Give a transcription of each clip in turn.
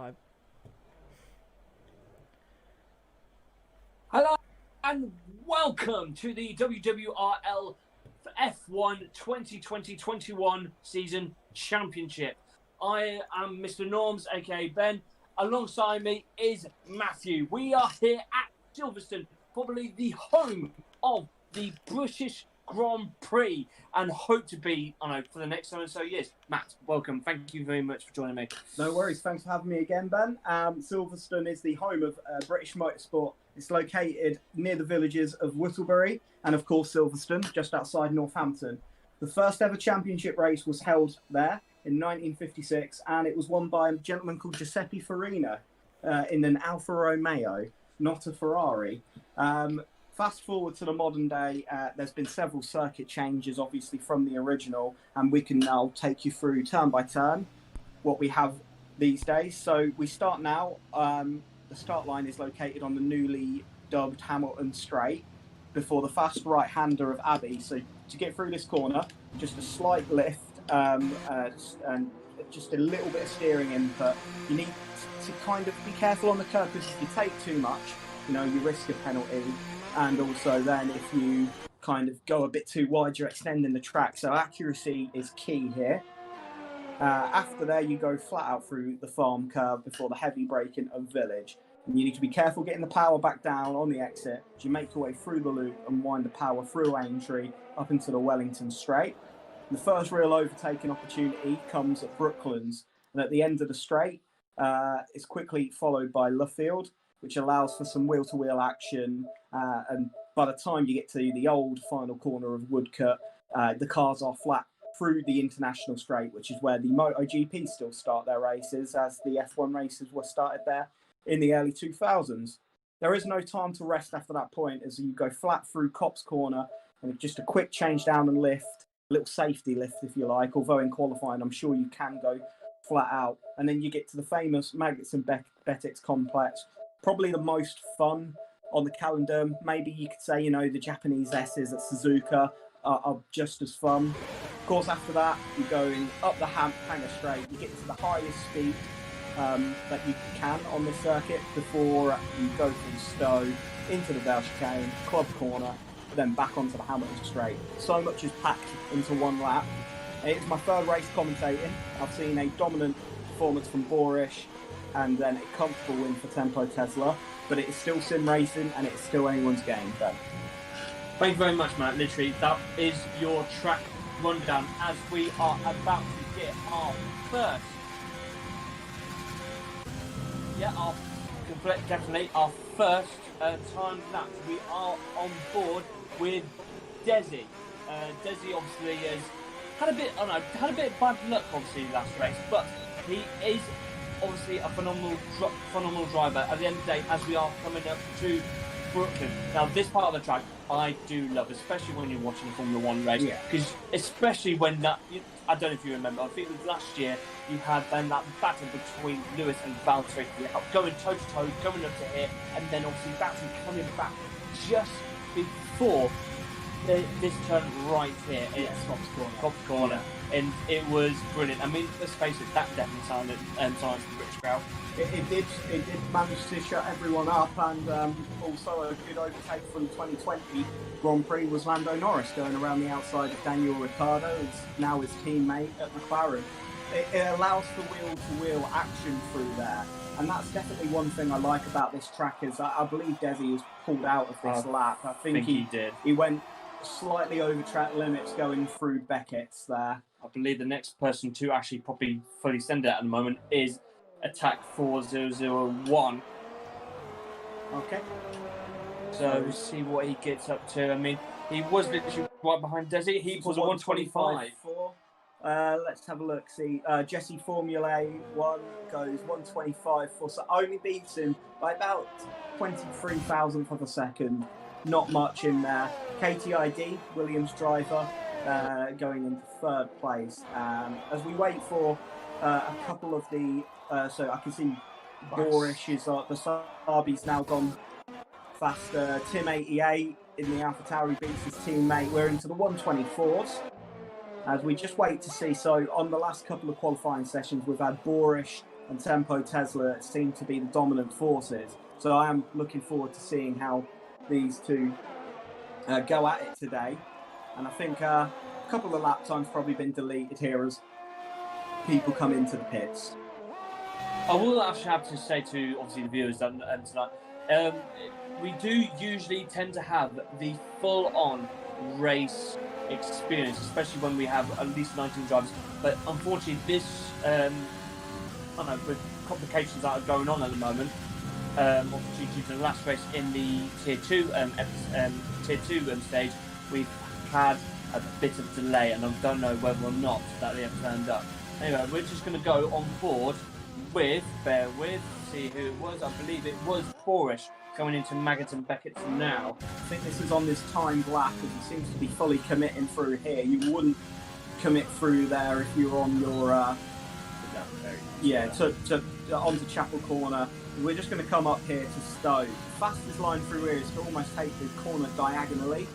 Live. Hello and welcome to the WWRL F1 2020-21 season championship. I am Mr. Norms, aka Ben. Alongside me is Matthew. We are here at Silverstone, probably the home of the British Grand Prix, and hope to be, for the next 7 or so years. Matt, welcome. Thank you very much for joining me. No worries. Thanks for having me again, Ben. Silverstone is the home of British motorsport. It's located near the villages of Whittlebury and, of course, Silverstone, just outside Northampton. The first ever championship race was held there in 1956, and it was won by a gentleman called Giuseppe Farina in an Alfa Romeo, not a Ferrari. Fast forward to the modern day, there's been several circuit changes, obviously, from the original, and we can now take you through turn by turn what we have these days. So we start now. The start line is located on the newly dubbed Hamilton Straight before the fast right-hander of Abbey. So to get through this corner, just a slight lift and just a little bit of steering input. You need to kind of be careful on the curve, because if you take too much, you risk a penalty. And also then if you kind of go a bit too wide, you're extending the track. So accuracy is key here. After there, you go flat out through the farm curve before the heavy braking of Village. And you need to be careful getting the power back down on the exit as you make your way through the loop and wind the power through Aintree up into the Wellington Straight. The first real overtaking opportunity comes at Brooklands. And at the end of the straight, it's quickly followed by Luffield, which allows for some wheel-to-wheel action. And by the time you get to the old final corner of Woodcote, the cars are flat through the International Straight, which is where the MotoGP still start their races, as the F1 races were started there in the early 2000s. There is no time to rest after that point, as you go flat through Copse Corner, and just a quick change down and lift, a little safety lift if you like, although in qualifying I'm sure you can go flat out. And then you get to the famous Magnussen-Betix complex, probably the most fun on the calendar. Maybe you could say, the Japanese S's at Suzuka are just as fun. Of course, after that, you're going up the Hanger Straight. You get to the highest speed that you can on the circuit before you go through Stowe into the Vale Chicane, Club Corner, then back onto the Hamilton Straight. So much is packed into one lap. It's my third race commentating. I've seen a dominant performance from Borish, and then a comfortable win for Tempo Tesla, but it is still sim racing and it's still anyone's game. Ben. Thank you very much, Matt. Literally, that is your track rundown as we are about to get our first, our first time lapse. We are on board with Desi. Desi obviously has had a bit of bad luck obviously last race, but he is obviously a phenomenal driver at the end of the day, as we are coming up to Brooklyn. Now, this part of the track I do love, especially when you're watching a Formula One race, because especially when I don't know if you remember, I think it was last year, you had then that battle between Lewis and Valtteri, going toe to toe, going up to here, and then obviously Valtteri coming back just before this turn right here. It's Copse Corner. And it was brilliant. I mean, let's face it, that definitely silenced the British crowd. It did manage to shut everyone up, and also a good overtake from 2020 Grand Prix was Lando Norris going around the outside of Daniel Ricciardo, now his teammate at McLaren. It allows for wheel-to-wheel action through there, and that's definitely one thing I like about this track. Is I believe Desi was pulled out of this lap. I think he did. He went slightly over track limits going through Beckett's there. I believe the next person to actually probably fully send it at the moment is Attack 4001. Okay. So we'll see what he gets up to. I mean, he was literally right behind Desi. He was a 125. Let's have a look. See, Jesse Formula 1 goes 125 for, so only beats him by about 23 thousandth of a second. Not much in there. KTID, Williams driver, going into third place. As we wait for a couple of the, so I can see Borish is the Sabi's now gone faster. Tim 88 in the AlphaTauri beats his teammate. We're into the 124s. As we just wait to see. So on the last couple of qualifying sessions, we've had Borish and Tempo Tesla seem to be the dominant forces. So I am looking forward to seeing how these two go at it today. And I think a couple of lap times probably been deleted here as people come into the pits. I will actually have to say to obviously the viewers that tonight, we do usually tend to have the full-on race experience, especially when we have at least 19 drivers. But unfortunately, this, I don't know, with complications that are going on at the moment, obviously due to the last race in the Tier 2 stage, we've had a bit of delay, and I don't know whether or not that they have turned up. Anyway, we're just going to go on board with, bear with, see who it was. I believe it was Poorish going into Maggott and Beckett's now. I think this is on this timed lap, as he seems to be fully committing through here. You wouldn't commit through there if you were on your onto Chapel Corner. We're just going to come up here to Stowe. Fastest line through here is to almost take the corner diagonally,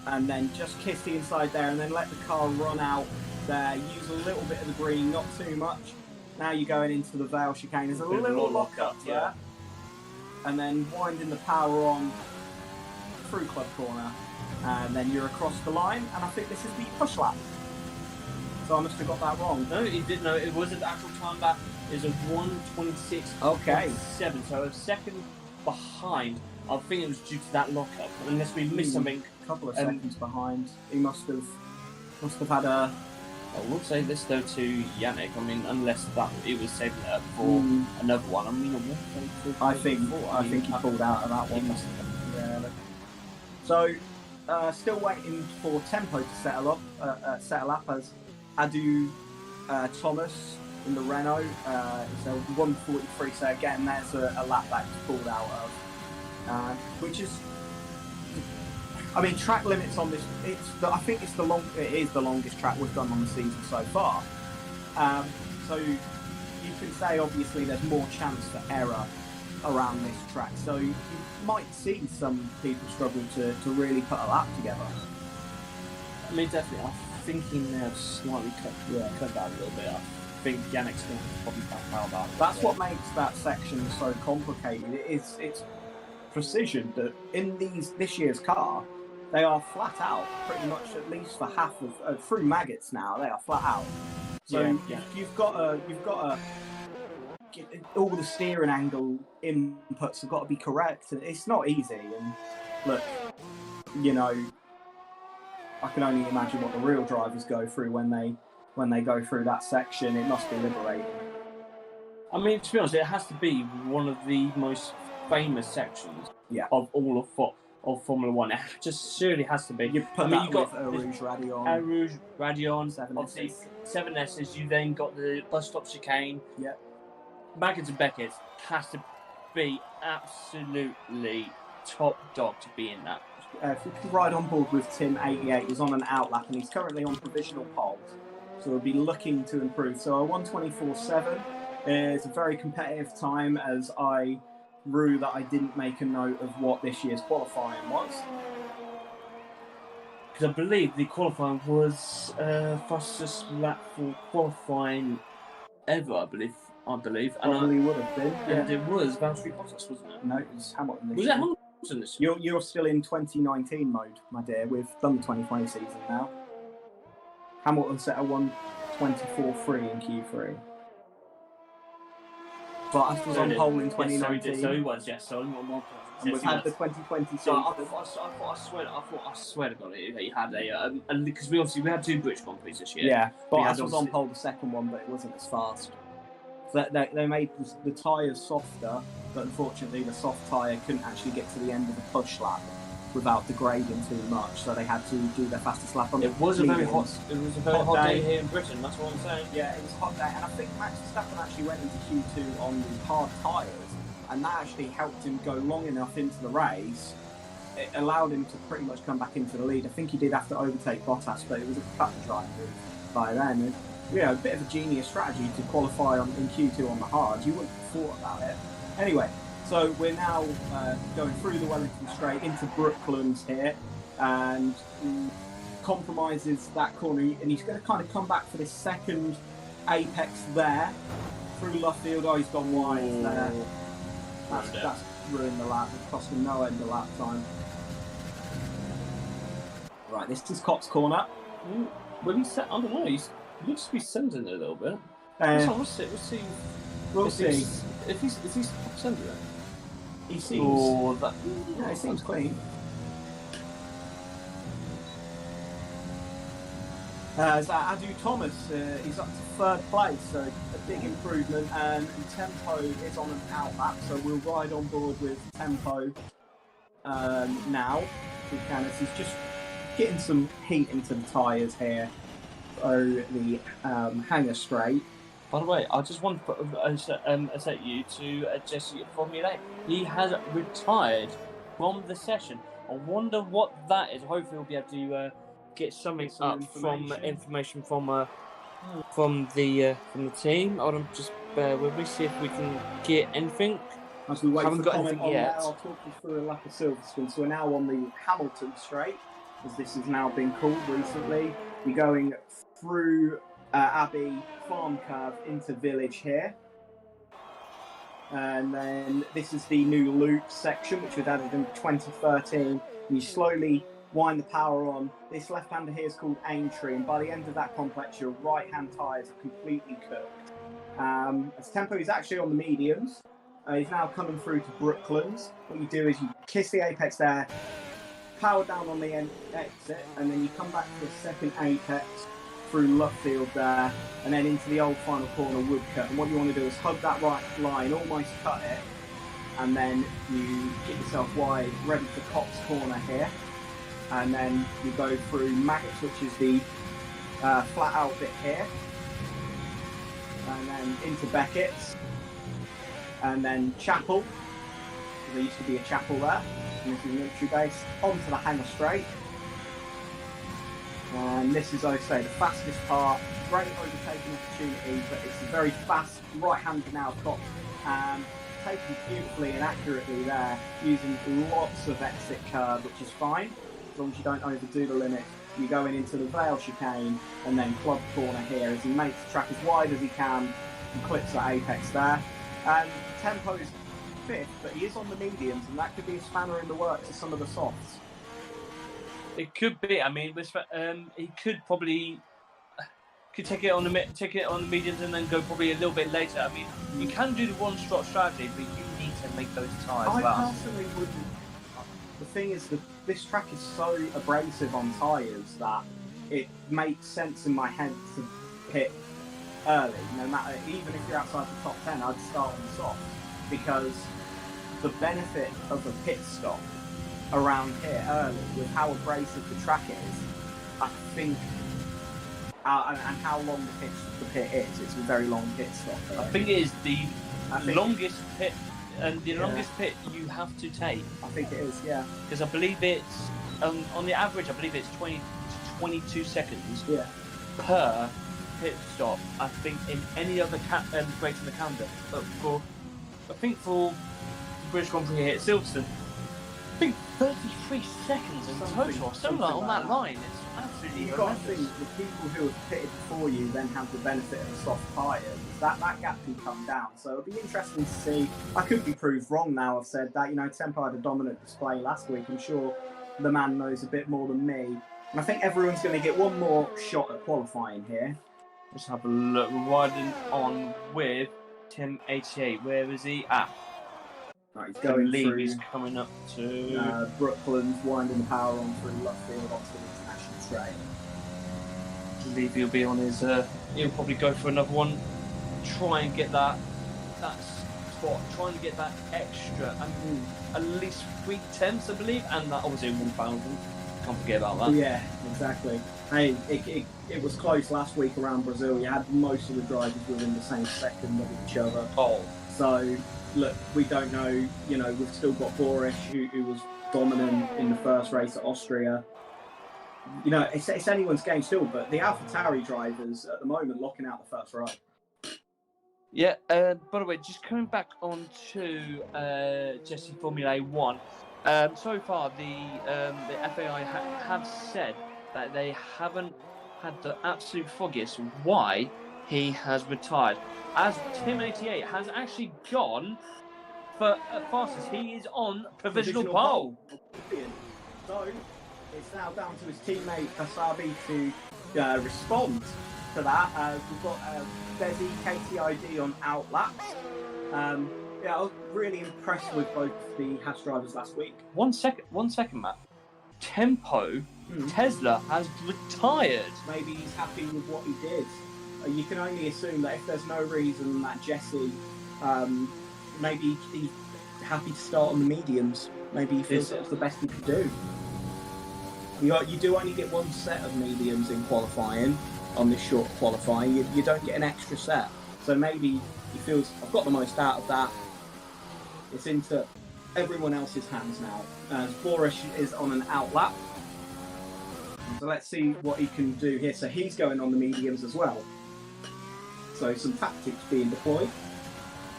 and then just kiss the inside there, and then let the car run out there. Use a little bit of the green, not too much. Now you're going into the Vale chicane. There's a little lock up there, and then winding the power on through Club Corner, and then you're across the line. And I think this is the push lap. So I must have got that wrong. No, you didn't know. It was an actual time lap. Is a 1:26.7, Okay. So a second behind. I think it was due to that lockup, unless we missed something. A couple of seconds behind. He must have had a. I will say this though to Yannick. I mean, unless that it was saving it up for another one. I mean, I think he pulled out of that one. Yeah. So, still waiting for Tempo to settle up as Adu Thomas in the Renault. It's a 1:43. So again, there's a lap that he's pulled out of, which is. I mean, track limits on this. I think it is the longest track we've done on the season so far. So you can say obviously there's more chance for error around this track. So you might see some people struggle to really put a lap together. I mean, definitely. I'm thinking they've slightly cut that a little bit. I think Yannick's going to probably back out that. That's what makes that section so complicated. It's precision that in this year's car. They are flat out, pretty much at least for half of through Maggots now. They are flat out. So you've got to all the steering angle inputs have got to be correct, and it's not easy. And look, you know, I can only imagine what the real drivers go through when they go through that section. It must be liberating. I mean, to be honest, it has to be one of the most famous sections of all of Formula One. It just surely has to be. You got Rouge Radion, obviously 7 S's. You then got the bus stop chicane. Yep. Maggott and Beckett has to be absolutely top dog to be in that. If you can ride on board with Tim 88, he's on an outlap and he's currently on provisional pole. So we'll be looking to improve. So a 1:24.7 is a very competitive time, as I rue that I didn't make a note of what this year's qualifying was. Because I believe the qualifying was fastest lap for qualifying ever, I believe. Probably would have been. And it was Valtteri Bottas, wasn't it? No, it was Hamilton this year. Was it Hamilton this year? You're still in 2019 mode, my dear. We've done the 2020 season now. Hamilton set a 1:24.3 in Q3. But was on pole in 2019. So he was, yes. So one more point. And we've had the 2020 season. So I swear to God, he had a because we had 2 British Grand Prix this year. Yeah, Bottas was on pole the second one, but it wasn't as fast. So they made the tyres softer, but unfortunately the soft tyre couldn't actually get to the end of the push lap without degrading too much, so they had to do their fastest lap on it was a very hot day here in Britain, that's what I'm saying. Yeah, it was a hot day, and I think Max Verstappen actually went into Q2 on the hard tyres, and that actually helped him go long enough into the race. It allowed him to pretty much come back into the lead. I think he did have to overtake Bottas, but it was a cut and dry move by then. And, a bit of a genius strategy to qualify in Q2 on the hard. You wouldn't have thought about it. Anyway, so we're now going through the Wellington Straight into Brooklands here, and compromises that corner, and he's going to kind of come back for this second apex there. Through Luffield, oh, he's gone wide there. That's ruined the lap. It's cost him no end of lap time. Right, this is Cops Corner. Will he set? I don't know. He looks to be sending it a little bit. We'll see. We'll see. If he's sending it. He seems. Oh, that. Yeah, he seems clean. Adu Thomas, he's up to third place, so a big improvement, and Tempo is on an out lap, so we'll ride on board with Tempo now. As he's just getting some heat into the tyres here. So the hanger straight. By the way, I just want to set you to Jesse Formula. He has retired from the session. I wonder what that is. Hopefully, we'll be able to get something information from the team. Hold on, just bear with me, see if we can get anything. As we wait Haven't for got comment anything on yet. that, I'll talk you through a lap of Silverstone. So we're now on the Hamilton Straight, as this has now been called recently. We're going through Abbey Farm Curve into Village here. And then this is the new loop section, which was added in 2013. And you slowly wind the power on. This left-hander here is called Aintree, and by the end of that complex, your right-hand tyres are completely cooked. As Tempo is actually on the mediums, he's now coming through to Brooklands. What you do is you kiss the apex there, power down on the exit, and then you come back to the second apex through Luffield there, and then into the old final corner Woodcut. And what you want to do is hug that right line, almost cut it, and then you get yourself wide, ready for Cops Corner here. And then you go through Maggots, which is the flat out bit here, and then into Beckett's, and then Chapel. There used to be a chapel there, and this is military base. Onto the hanger straight, and this is, I say, the fastest part. Great overtaking opportunity, but it's a very fast right-hander now, Cop. Taken beautifully and accurately there, using lots of exit curve, which is fine. As long as you don't overdo the limit. You're going into the Vale chicane and then Club Corner here as he makes the track as wide as he can and clips that apex there. And Tempo's fifth, but he is on the mediums, and that could be a spanner in the works of some of the softs. It could be. I mean, he could probably take it on the mediums and then go probably a little bit later. I mean, you can do the one-shot strategy, but you need to make those tyres I last. personally wouldn't. The thing is that this track is so abrasive on tyres that it makes sense in my head to pit early. No matter, even if you're outside the top 10, I'd start on soft, because the benefit of a pit stop around here early, with how abrasive the track is, I think, and how long the pit is, it's a very long pit stop. I think it is the longest pit. And the longest pit you have to take. I think it is, yeah. Because I believe it's, on the average, I believe it's 20 to 22 seconds per pit stop. I think in any other race in the calendar. But for the British Grand Prix here at Silverstone, I think 33 seconds in total. Something like on that line. It's absolutely You've got to think the people who have pitted before you then have the benefit of the soft tyres. That gap can come down. So it'll be interesting to see. I could be proved wrong now. I've said that, Tempo had a dominant display last week. I'm sure the man knows a bit more than me. And I think everyone's going to get one more shot at qualifying here. Let's have a look. We're riding on with Tim 88. Where is he at? Right, he's going through. He's coming up to Brooklands, winding the power on through Luffield onto the international straight. I believe he'll be on his. He'll probably go for another one. Try and get that spot. Try and get that extra. I mean, at least 3/10, I believe, and that obviously 1,000. Can't forget about that. Yeah, exactly. Hey, it was close last week around Brazil. You had most of the drivers within the same second of each other. Oh. So, look, we don't know. We've still got Borish, who was dominant in the first race at Austria. It's anyone's game still, but the AlphaTauri drivers at the moment locking out the first row. Yeah, by the way, just coming back on to Jesse Formula 1, so far the FAI have said that they haven't had the absolute foggiest why he has retired. As Tim 88 has actually gone for fastest, he is on provisional pole. So it's now down to his teammate Kasabi to respond to that. We've got Desi KTID on outlaps. I was really impressed with both the Haas drivers last week. One second, Matt. Tempo Tesla has retired. Maybe he's happy with what he did. You can only assume that if there's no reason that Jesse, maybe he's happy to start on the mediums. Maybe he feels that's the best he could do. You do only get one set of mediums in qualifying on this short qualifying. You don't get an extra set. So maybe he feels, I've got the most out of that. It's into everyone else's hands now. Borish is on an outlap. So let's see what he can do here. So he's going on the mediums as well. So some tactics being deployed.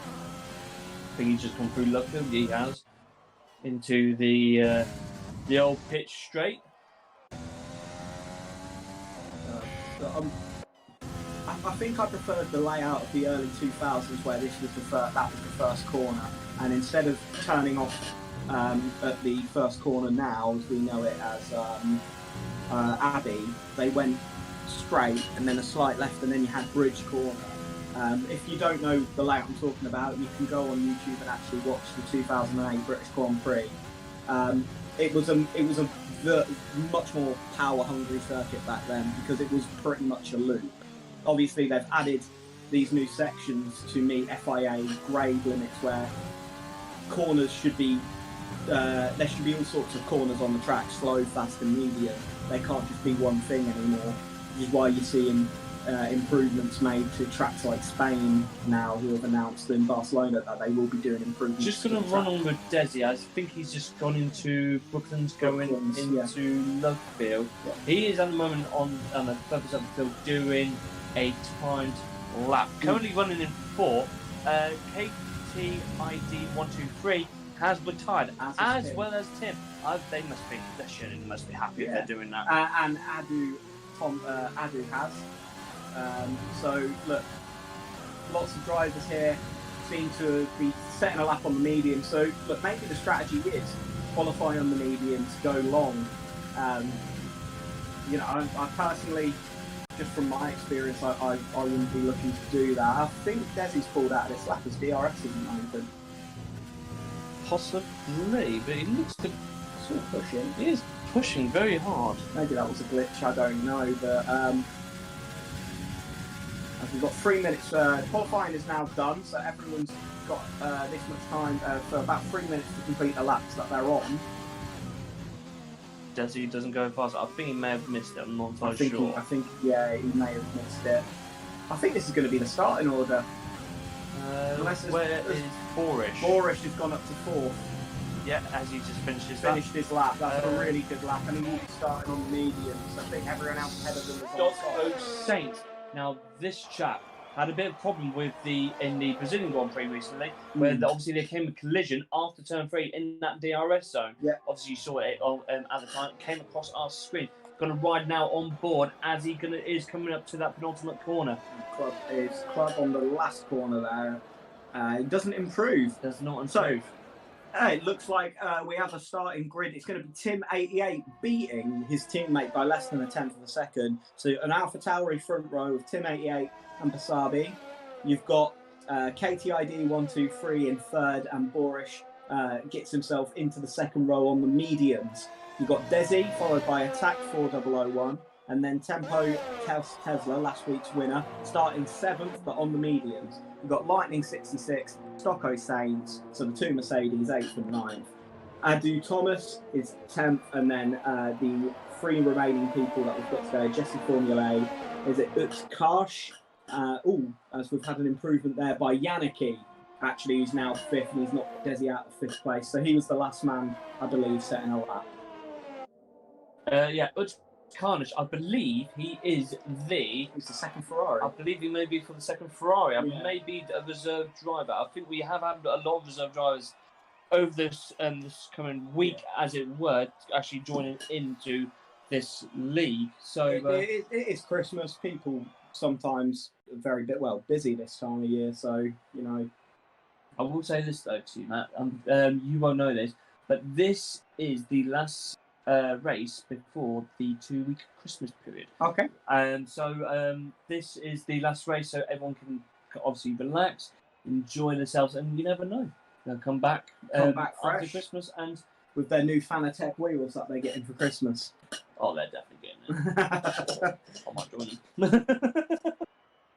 I think he's just gone through Lufkin. He has into the old pitch straight. I think I preferred the layout of the early 2000s where this was that was the first corner, and instead of turning off at the first corner now, as we know it as Abbey, they went straight and then a slight left, and then you had bridge corner. If you don't know the layout I'm talking about, you can go on YouTube and actually watch the 2008 British Grand Prix. It was a much more power-hungry circuit back then because it was pretty much a loop. Obviously, they've added these new sections to meet FIA grade limits where corners should be, there should be all sorts of corners on the track, slow, fast and medium. They can't just be one thing anymore, which is why you're seeing improvements made to tracks like Spain now, who have announced in Barcelona that they will be doing improvements. Just going to run on with Desi. I think he's just gone into into Lovefield. Yeah. He is at the moment on the purpose of the field doing a timed lap. Currently running in fourth. KTID 123 has retired, as well as Tim. They must be happy if they're doing that. And Adu has. So look, lots of drivers here seem to be setting a lap on the medium. So look, maybe the strategy is qualify on the medium to go long. I personally, just from my experience, I wouldn't be looking to do that. I think Desi's pulled out of this lap as DRS isn't open. Possibly, but he looks to sort of pushing. He is pushing very hard. Maybe that was a glitch, I don't know, but we've got 3 minutes. Qualifying is now done, so everyone's got this much time for about 3 minutes to complete the laps that they're on. Desi doesn't go fast. I think he may have missed it. I'm not entirely sure. I think he may have missed it. I think this is going to be the starting order. Where is Borish? Borish has gone up to fourth. Yeah, as he just finished his lap. That's a really good lap, and he will be starting on the mediums. I think everyone else ahead of them is on top. Saint. Now, this chap had a bit of problem in the Brazilian Grand Prix recently, where obviously there came a collision after turn 3 in that DRS zone. Yeah. Obviously, you saw it at the time. It came across our screen. Going to ride now on board as he is coming up to that penultimate corner. Club on the last corner there. It doesn't improve. Does not improve. So, it looks like we have a starting grid. It's going to be Tim 88 beating his teammate by less than a tenth of a second. So an AlphaTauri front row of Tim 88 and Basabi. You've got KTID 123 in third, and Borish gets himself into the second row on the mediums. You've got Desi followed by Attack 4001, and then Tempo Tesla, last week's winner, starting seventh but on the mediums. We've got Lightning 66, Stocko Saints, so the two Mercedes, 8th and 9th. Adu Thomas is 10th, and then the three remaining people that we've got today, Jesse Formula A, is it Utkarsh? As we've had an improvement there by Yannicki, actually, who's now 5th, and he's knocked Desi out of 5th place. So he was the last man, I believe, setting a lap. Carnage, I believe he is He's the second Ferrari. I believe he may be for the second Ferrari. May be a reserve driver. I think we have had a lot of reserve drivers over this coming week, as it were, actually joining into this league. So it is Christmas. People sometimes very busy this time of year. So I will say this though to you, Matt. You won't know this, but this is the last race before the 2-week Christmas period. Okay. And so this is the last race, so everyone can obviously relax, enjoy themselves, and you never know. They'll come back fresh after Christmas and with their new Fanatec wheels that they're getting for Christmas. Oh, they're definitely getting it. I might join them.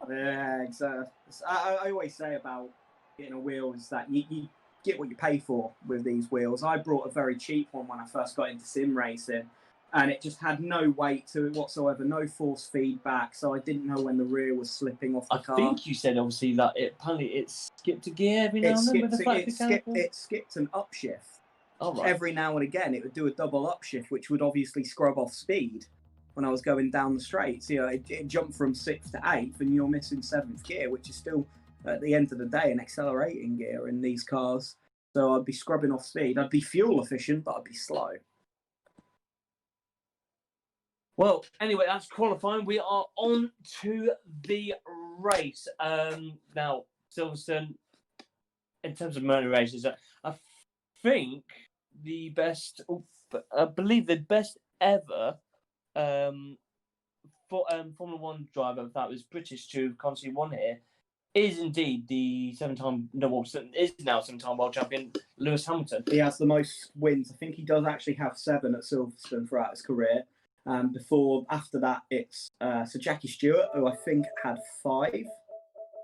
Yeah, exactly. I always say about getting a wheel is that you get what you pay for with these wheels. I brought a very cheap one when I first got into sim racing, and it just had no weight to it whatsoever, no force feedback, so I didn't know when the rear was slipping off the car. I think you said obviously that it skipped a gear every now and then with the flat mechanical. It skipped an upshift. Oh, right. Every now and again, it would do a double upshift, which would obviously scrub off speed when I was going down the straights. It jumped from 6th to 8th, and you're missing 7th gear, which is still, at the end of the day, an accelerating gear in these cars. So I'd be scrubbing off speed. I'd be fuel efficient, but I'd be slow. Well, anyway, that's qualifying. We are on to the race. Now, Silverstone, in terms of motor races, I think the best, I believe the best ever Formula One driver that was British to constantly won here is indeed the now seven-time world champion Lewis Hamilton. He has the most wins. I think he does actually have 7 at Silverstone throughout his career. After that, it's Sir Jackie Stewart, who I think had 5.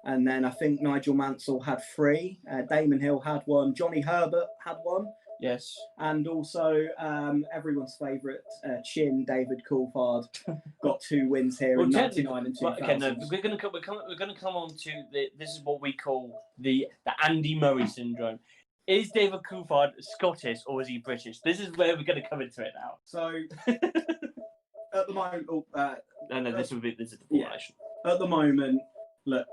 And then I think Nigel Mansell had 3. Damon Hill had 1. Johnny Herbert had 1. Yes. And also everyone's favourite Chin, David Coulthard, got 2 wins here in 99 and 2000. Okay, no, we're going to come on to this is what we call the Andy Murray syndrome. Is David Coulthard Scottish or is he British? This is where we're going to come into it now. So at the moment, this is the formulation. At the moment, look,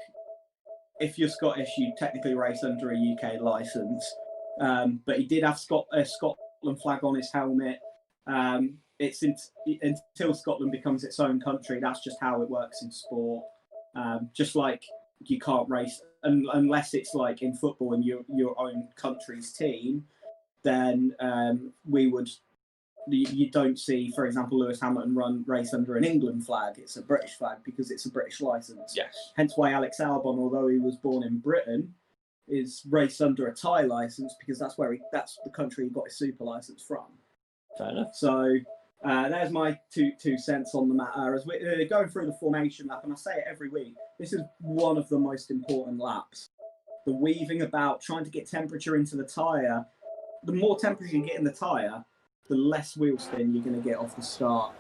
if you're Scottish, you technically race under a UK licence. But he did have a Scotland flag on his helmet. It's until Scotland becomes its own country. That's just how it works in sport. Just like you can't race unless it's like in football and your own country's team. Then you don't see, for example, Lewis Hamilton race under an England flag. It's a British flag because it's a British licence. Yes. Hence why Alex Albon, although he was born in Britain, is raced under a Thai license because that's the country he got his super license from. Fair enough. So there's my two cents on the matter. As we're going through the formation lap, and I say it every week, this is one of the most important laps. The weaving about, trying to get temperature into the tyre. The more temperature you get in the tyre, the less wheel spin you're going to get off the start.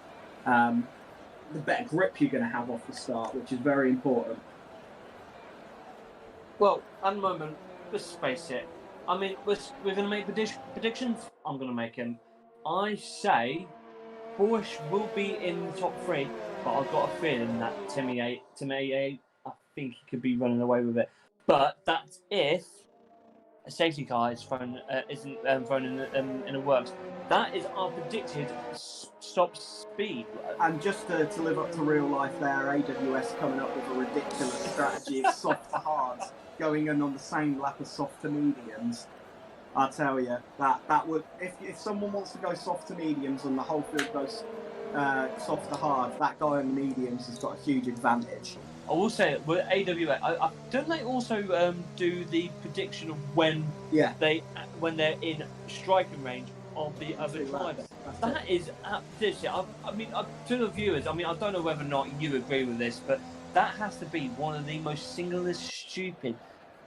The better grip you're going to have off the start, which is very important. Well, at the moment, let's face it. I mean, we're going to make predictions. I'm going to make them. I say Bush will be in the top 3, but I've got a feeling that Timmy 8, I think he could be running away with it. But that's if a safety car isn't thrown in the works. That is our predicted stop speed. And just to live up to real life there, AWS coming up with a ridiculous strategy of soft to hards, going in on the same lap as soft to mediums. I tell you, that would, if someone wants to go soft to mediums and the whole field goes soft to hard, that guy on the mediums has got a huge advantage. I will say it, with AWS, don't they also do the prediction of when they're in striking range of the other driver? That is absolutely. I mean, to the viewers, I mean, I don't know whether or not you agree with this, but that has to be one of the most singlest stupid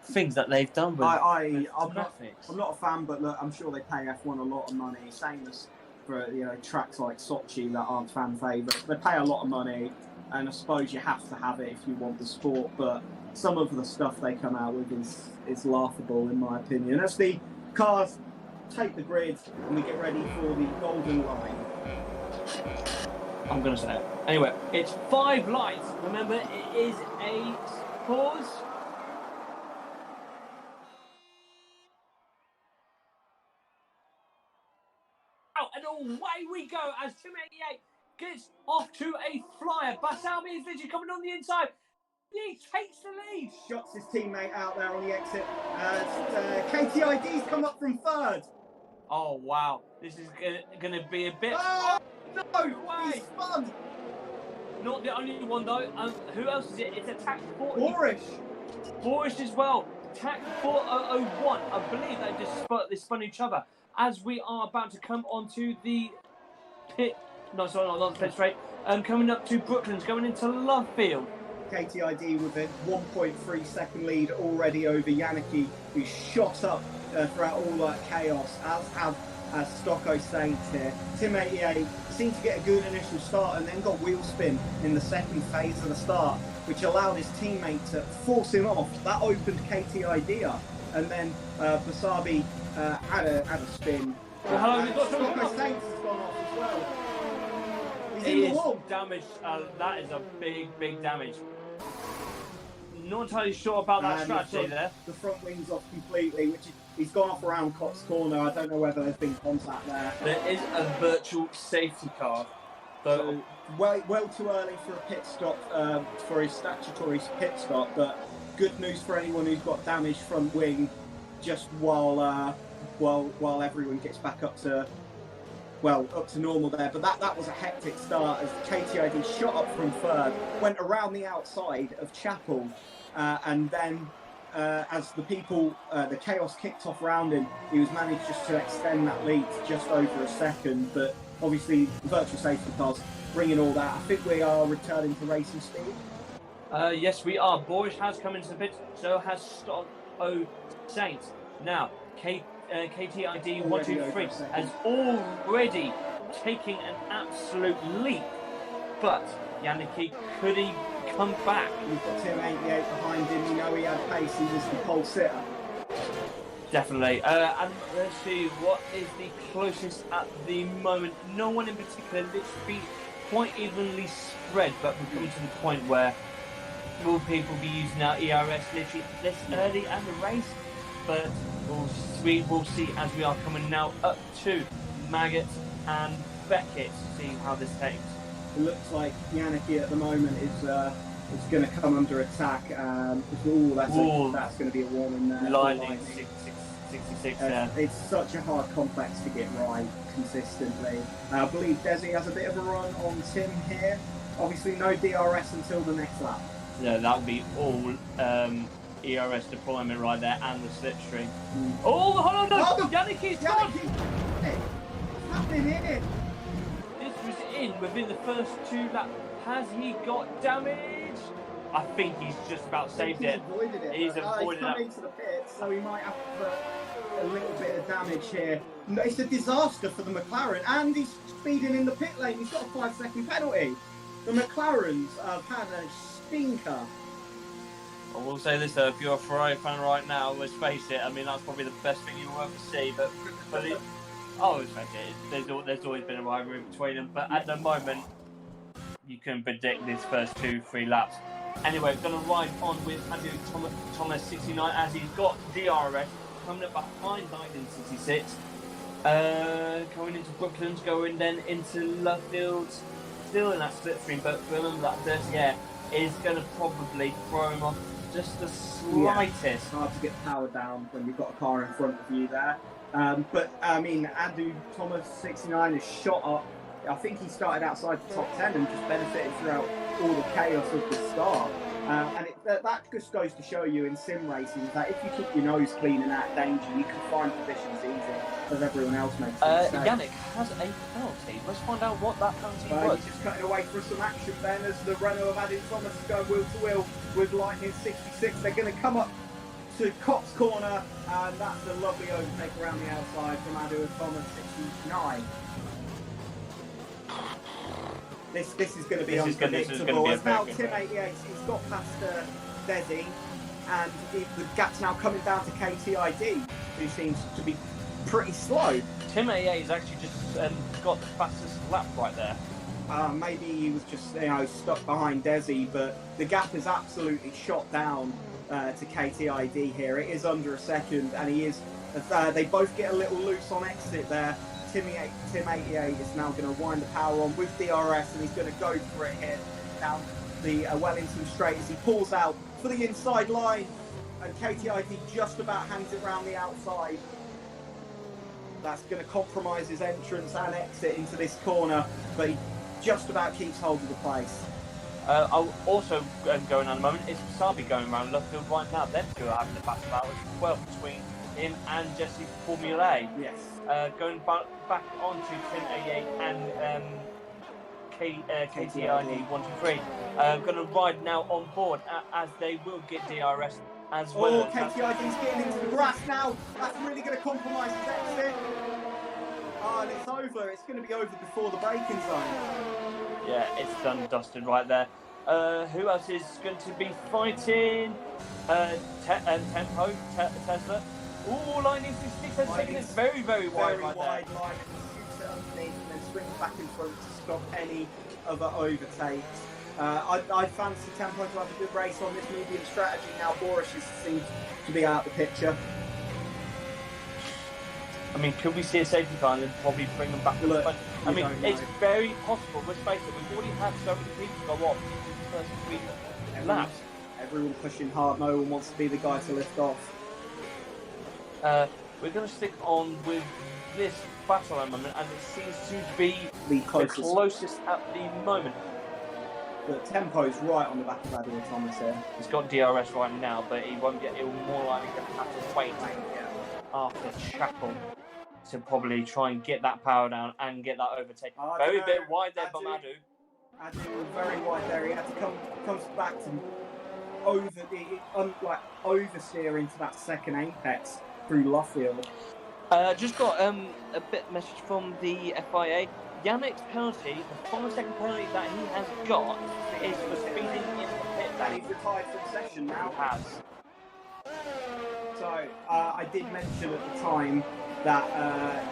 things that they've done with graphics. I'm not a fan, but look, I'm sure they pay F1 a lot of money. Same as for tracks like Sochi that aren't fan favourites. They pay a lot of money, and I suppose you have to have it if you want the sport. But some of the stuff they come out with is laughable, in my opinion. As the cars take the grid and we get ready for the golden line. I'm going to say it. Anyway, it's 5 lights. Remember, it is a pause. And away we go as Team 88 gets off to a flyer. Basalmi is literally coming on the inside. He takes the lead. Shots his teammate out there on the exit. KTID's come up from third. Oh, wow. This is going to be a bit... Oh, no way. He spun. Not the only one, though. Who else is it? It's a TAC 40. Borish as well. TAC 401. I believe they spun each other. As we are about to come onto the pit... No, sorry, not the pit straight. Coming up to Brooklands, going into Love Field. KTID with a 1.3 second lead already over Yannicki, who shot up throughout all that chaos, as Stocko Saints here. Tim 88 seemed to get a good initial start and then got wheel spin in the second phase of the start, which allowed his teammate to force him off. That opened KTID up, and then Basabi had a spin. Well, hello, we've got Stocko Saints has gone off as well. He's in the wall. Damage. That is a big damage. Not entirely sure about that strategy there. The front wing's off completely, which he's gone off around Cox Corner. I don't know whether there's been contact there. There is a virtual safety car. So well too early for a pit stop, for his statutory pit stop, but good news for anyone who's got damaged front wing just while everyone gets back up to normal there. But that was a hectic start as KTID shot up from third, went around the outside of Chapel, and then as the chaos kicked off around him, he was managed just to extend that lead to just over a second. But obviously the virtual safety cars bringing all that. I think we are returning to racing speed. Yes, we are. Borish has come into the pit, so has Stocko Saints. Now, KTID 123 has already taken an absolute leap, but Yannicki, could he come back? We've got Tim 88 behind him. You know he had pace. He was the pole sitter. Definitely. And let's see, what is the closest at the moment? No one in particular. This should be quite evenly spread, but we're coming to the point where will people be using our ERS literally this early in the race? But we will see as we are coming now up to Maggot and Beckett, see how this takes. It looks like Yannicki at the moment is going to come under attack. That's going to be a warning there. Lightning 66 there. It's such a hard complex to get right consistently. I believe Desi has a bit of a run on Tim here. Obviously no DRS until the next lap. Yeah, that would be all ERS deployment right there and the slipstream. Oh, hold on, no! Yannicki's gone! What's happening here? This was in within the first 2 laps. Has he got damage? I think he's just about saved it. He's avoided it. He's come into the pit, so he might have a little bit of damage here. It's a disaster for the McLaren, and he's speeding in the pit lane. He's got a 5-second penalty. The McLarens have had a stinker. I will say this though, if you're a Ferrari fan right now, let's face it, I mean, that's probably the best thing you'll ever see, but let's face it, there's always been a rivalry between them, but at the moment, you can predict this first 2-3 laps. Anyway, going to ride on with Andrew Thomas 69 as he's got DRS, coming up behind Lightning 66, going into Brooklands, going then into Lovefield, still in that slipstream, but remember that dirty air is going to probably throw him off just the slightest. Yeah, it's hard to get power down when you've got a car in front of you there. But I mean, Andrew Thomas 69 has shot up. I think he started outside the top 10 and just benefited throughout all the chaos of the start. And that just goes to show you in sim racing that if you keep your nose clean and out of danger, you can find positions easy as everyone else makes mistakes. Yannick has a penalty. Let's find out what that penalty was. He's just cutting away for some action then as the Renault of Andrew Thomas is going wheel to wheel with Lightning 66. They're going to come up to Cox Corner, and that's a lovely overtake around the outside from Andrew Thomas 69. This is going to be unpredictable. As now Tim 88, he's got past Desi, and the gap's now coming down to KTID, who seems to be pretty slow. Tim 88 has actually just got the fastest lap right there. Maybe he was just stuck behind Desi, but the gap is absolutely shot down to KTID here. It is under a second, and he is. They both get a little loose on exit there. Tim 88 is now going to wind the power on with DRS, and he's going to go for it here down the Wellington straight as he pulls out for the inside line, and KTID just about hangs it round the outside. That's going to compromise his entrance and exit into this corner, but he just about keeps hold of the place. I'll also going on a moment is Sabi going around left field right now. Them two are having a battle out as well between him and Jesse Formula A. Yes. Going back onto Tim A8 and KTID 123. Going to ride now on board as they will get DRS as well. Oh, KTID's getting into the grass now. That's really going to compromise his exit. Oh, and it's over. It's going to be over before the braking zone. Yeah, it's done and dusted right there. Who else is going to be fighting? Tempo, Tesla. Ooh, Lightning 66 taking it very, very wide right there. Line, shoots it underneath and then swings back in front to stop any other overtakes. I fancy Tempo to have a good race on this medium strategy now. Boris seems to be out of the picture. I mean, could we see a safety car and then probably bring them back to the front? I mean, it's very possible. Let's face it, we've already had so many people go off in the first 3 laps. Everyone pushing hard. No one wants to be the guy to lift off. We're going to stick on with this battle at the moment, and it seems to be the closest at the moment. The Tempo's right on the back of Adil Thomas here. He's got DRS right now, but he won't get. He'll more likely going to have to wait after Chapel to probably try and get that power down and get that overtake. Very bit wide there from Adu. Adu very wide there. He had to comes back to oversteer into that second apex through Luffield. Just got a bit message from the FIA. Yannick's penalty, the 5-second penalty that he has got, is for speeding in the pit. And he's retired from session now. He has. So I did mention at the time that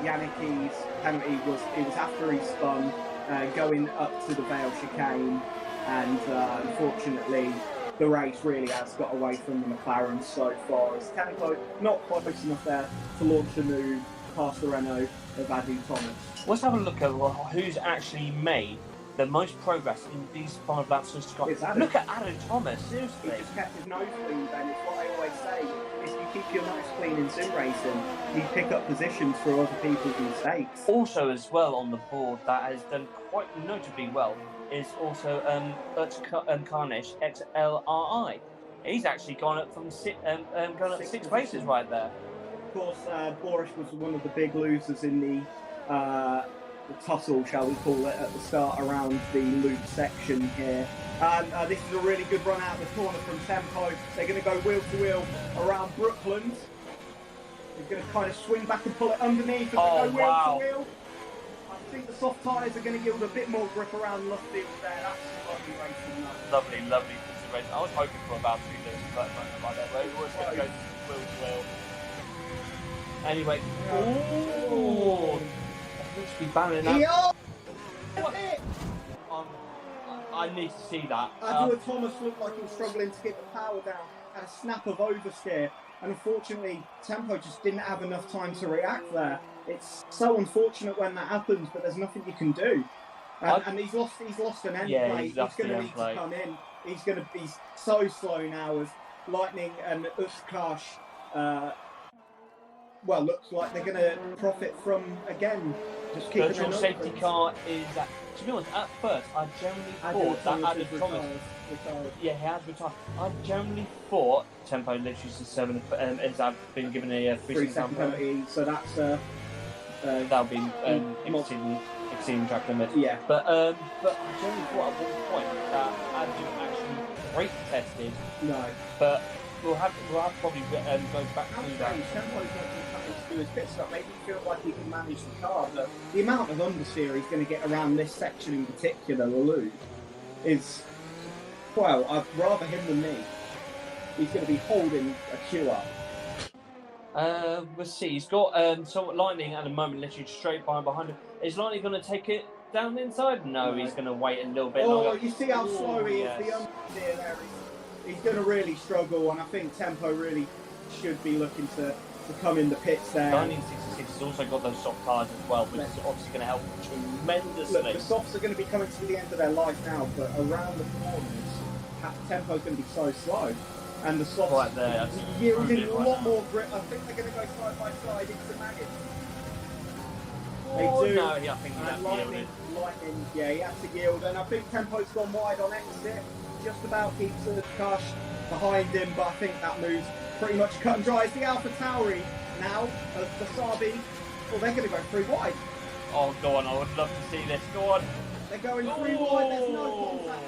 Yannick's penalty was after he spun going up to the Vale chicane, and unfortunately the race really has got away from the McLaren so far, as Tempo not quite close enough there to launch a move past the Renault of Adu Thomas. Let's have a look at who's actually made the most progress in these 5 laps since Scott. Look at Adu Thomas, seriously. He just kept his nose clean, Ben. It's what I always say. If you keep your nose clean in sim racing, you pick up positions through other people's mistakes. Also, as well on the board that has done quite notably well is also Carnish XLRI. He's actually gone up from 6 places right there. Of course, Boris was one of the big losers in the tussle, shall we call it, at the start around the loop section here. And this is a really good run out of the corner from Tempo. They're going to go wheel to wheel around Brooklands. They're going to kind of swing back and pull it underneath and go wheel to wheel. I think the soft tyres are going to yield a bit more grip around Luffield there. That's lovely racing. Lovely piece of racing. I was hoping for about 2 minutes but like that, but it was going to go wheel to wheel. Anyway, looks to be banging up. I need to see that. Adu Thomas looked like he was struggling to get the power down at a snap of oversteer, and unfortunately Tempo just didn't have enough time to react there. It's so unfortunate when that happens, but there's nothing you can do. And he's lost an end plate. He's going to need to come in. He's going to be so slow now as Lightning and Uskash looks like they're going to profit from, again, just keeping virtual safety car is, to be honest, at first, I generally thought that Adu Thomas... Yeah, he has retired. I generally thought Tempo literally just has been given a 3-second penalty, so that's... that'll be exceeding track limit. Yeah. But I generally thought at one point that Adu actually brake tested. No. But we'll have probably go back to that. Tempo's not to do his pit stop. Maybe he feels like he can manage the car, but the amount of understeer he's going to get around this section in particular, the loop, is, well, I'd rather him than me. He's going to be holding a queue up. We'll see. He's got Lightning at the moment, literally straight behind him. Is Lightning going to take it down the inside? No, he's going to wait a little bit longer. Oh, you see how slow he is. The understeer there. He's going to really struggle, and I think Tempo really should be looking to come in the pits there. 1966 has also got those soft tyres as well, which is obviously going to help tremendously. Look, the softs are going to be coming to the end of their life now, but around the corners, tempo is going to be so slow. And the softs, Right there. you're getting a lot more grip. I think they're going to go side by side into Maggott. They do. No, I think that's Lightning, yeah, he had to yield. And I think tempo's gone wide on exit. Just about keeps the Kush behind him, but I think that move's pretty much cut and dry. It's the Alpha Tauri now, the Sabi. Well, they're going to go 3 wide. Oh, go on. I would love to see this. Go on. They're going 3 wide. There's no contact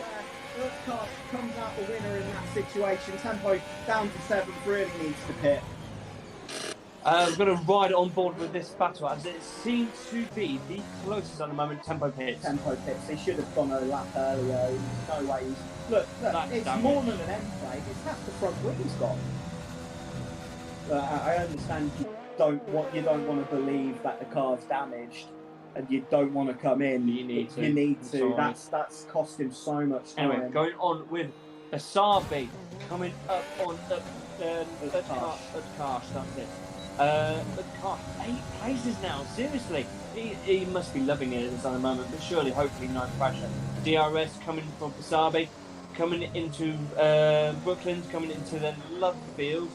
there. Kush comes out the winner in that situation. Tempo down to 7th, really needs to pit. We're going to ride on board with this battle as it seems to be the closest at the moment. Tempo pits. Tempo pits. They should have gone a lap earlier. No ways. Look, it's damage. More than an end plate. It's half the front wing's got. I understand you don't want to believe that the car's damaged, and you don't want to come in. You need to. You need to. That's cost him so much time. Anyway, going on with Asabi coming up on the Karsh. That's it. The Karsh, 8 places now. Seriously, he must be loving it at the moment. But surely, hopefully, no pressure. DRS coming from Asabi, coming into Brooklands, coming into the love field.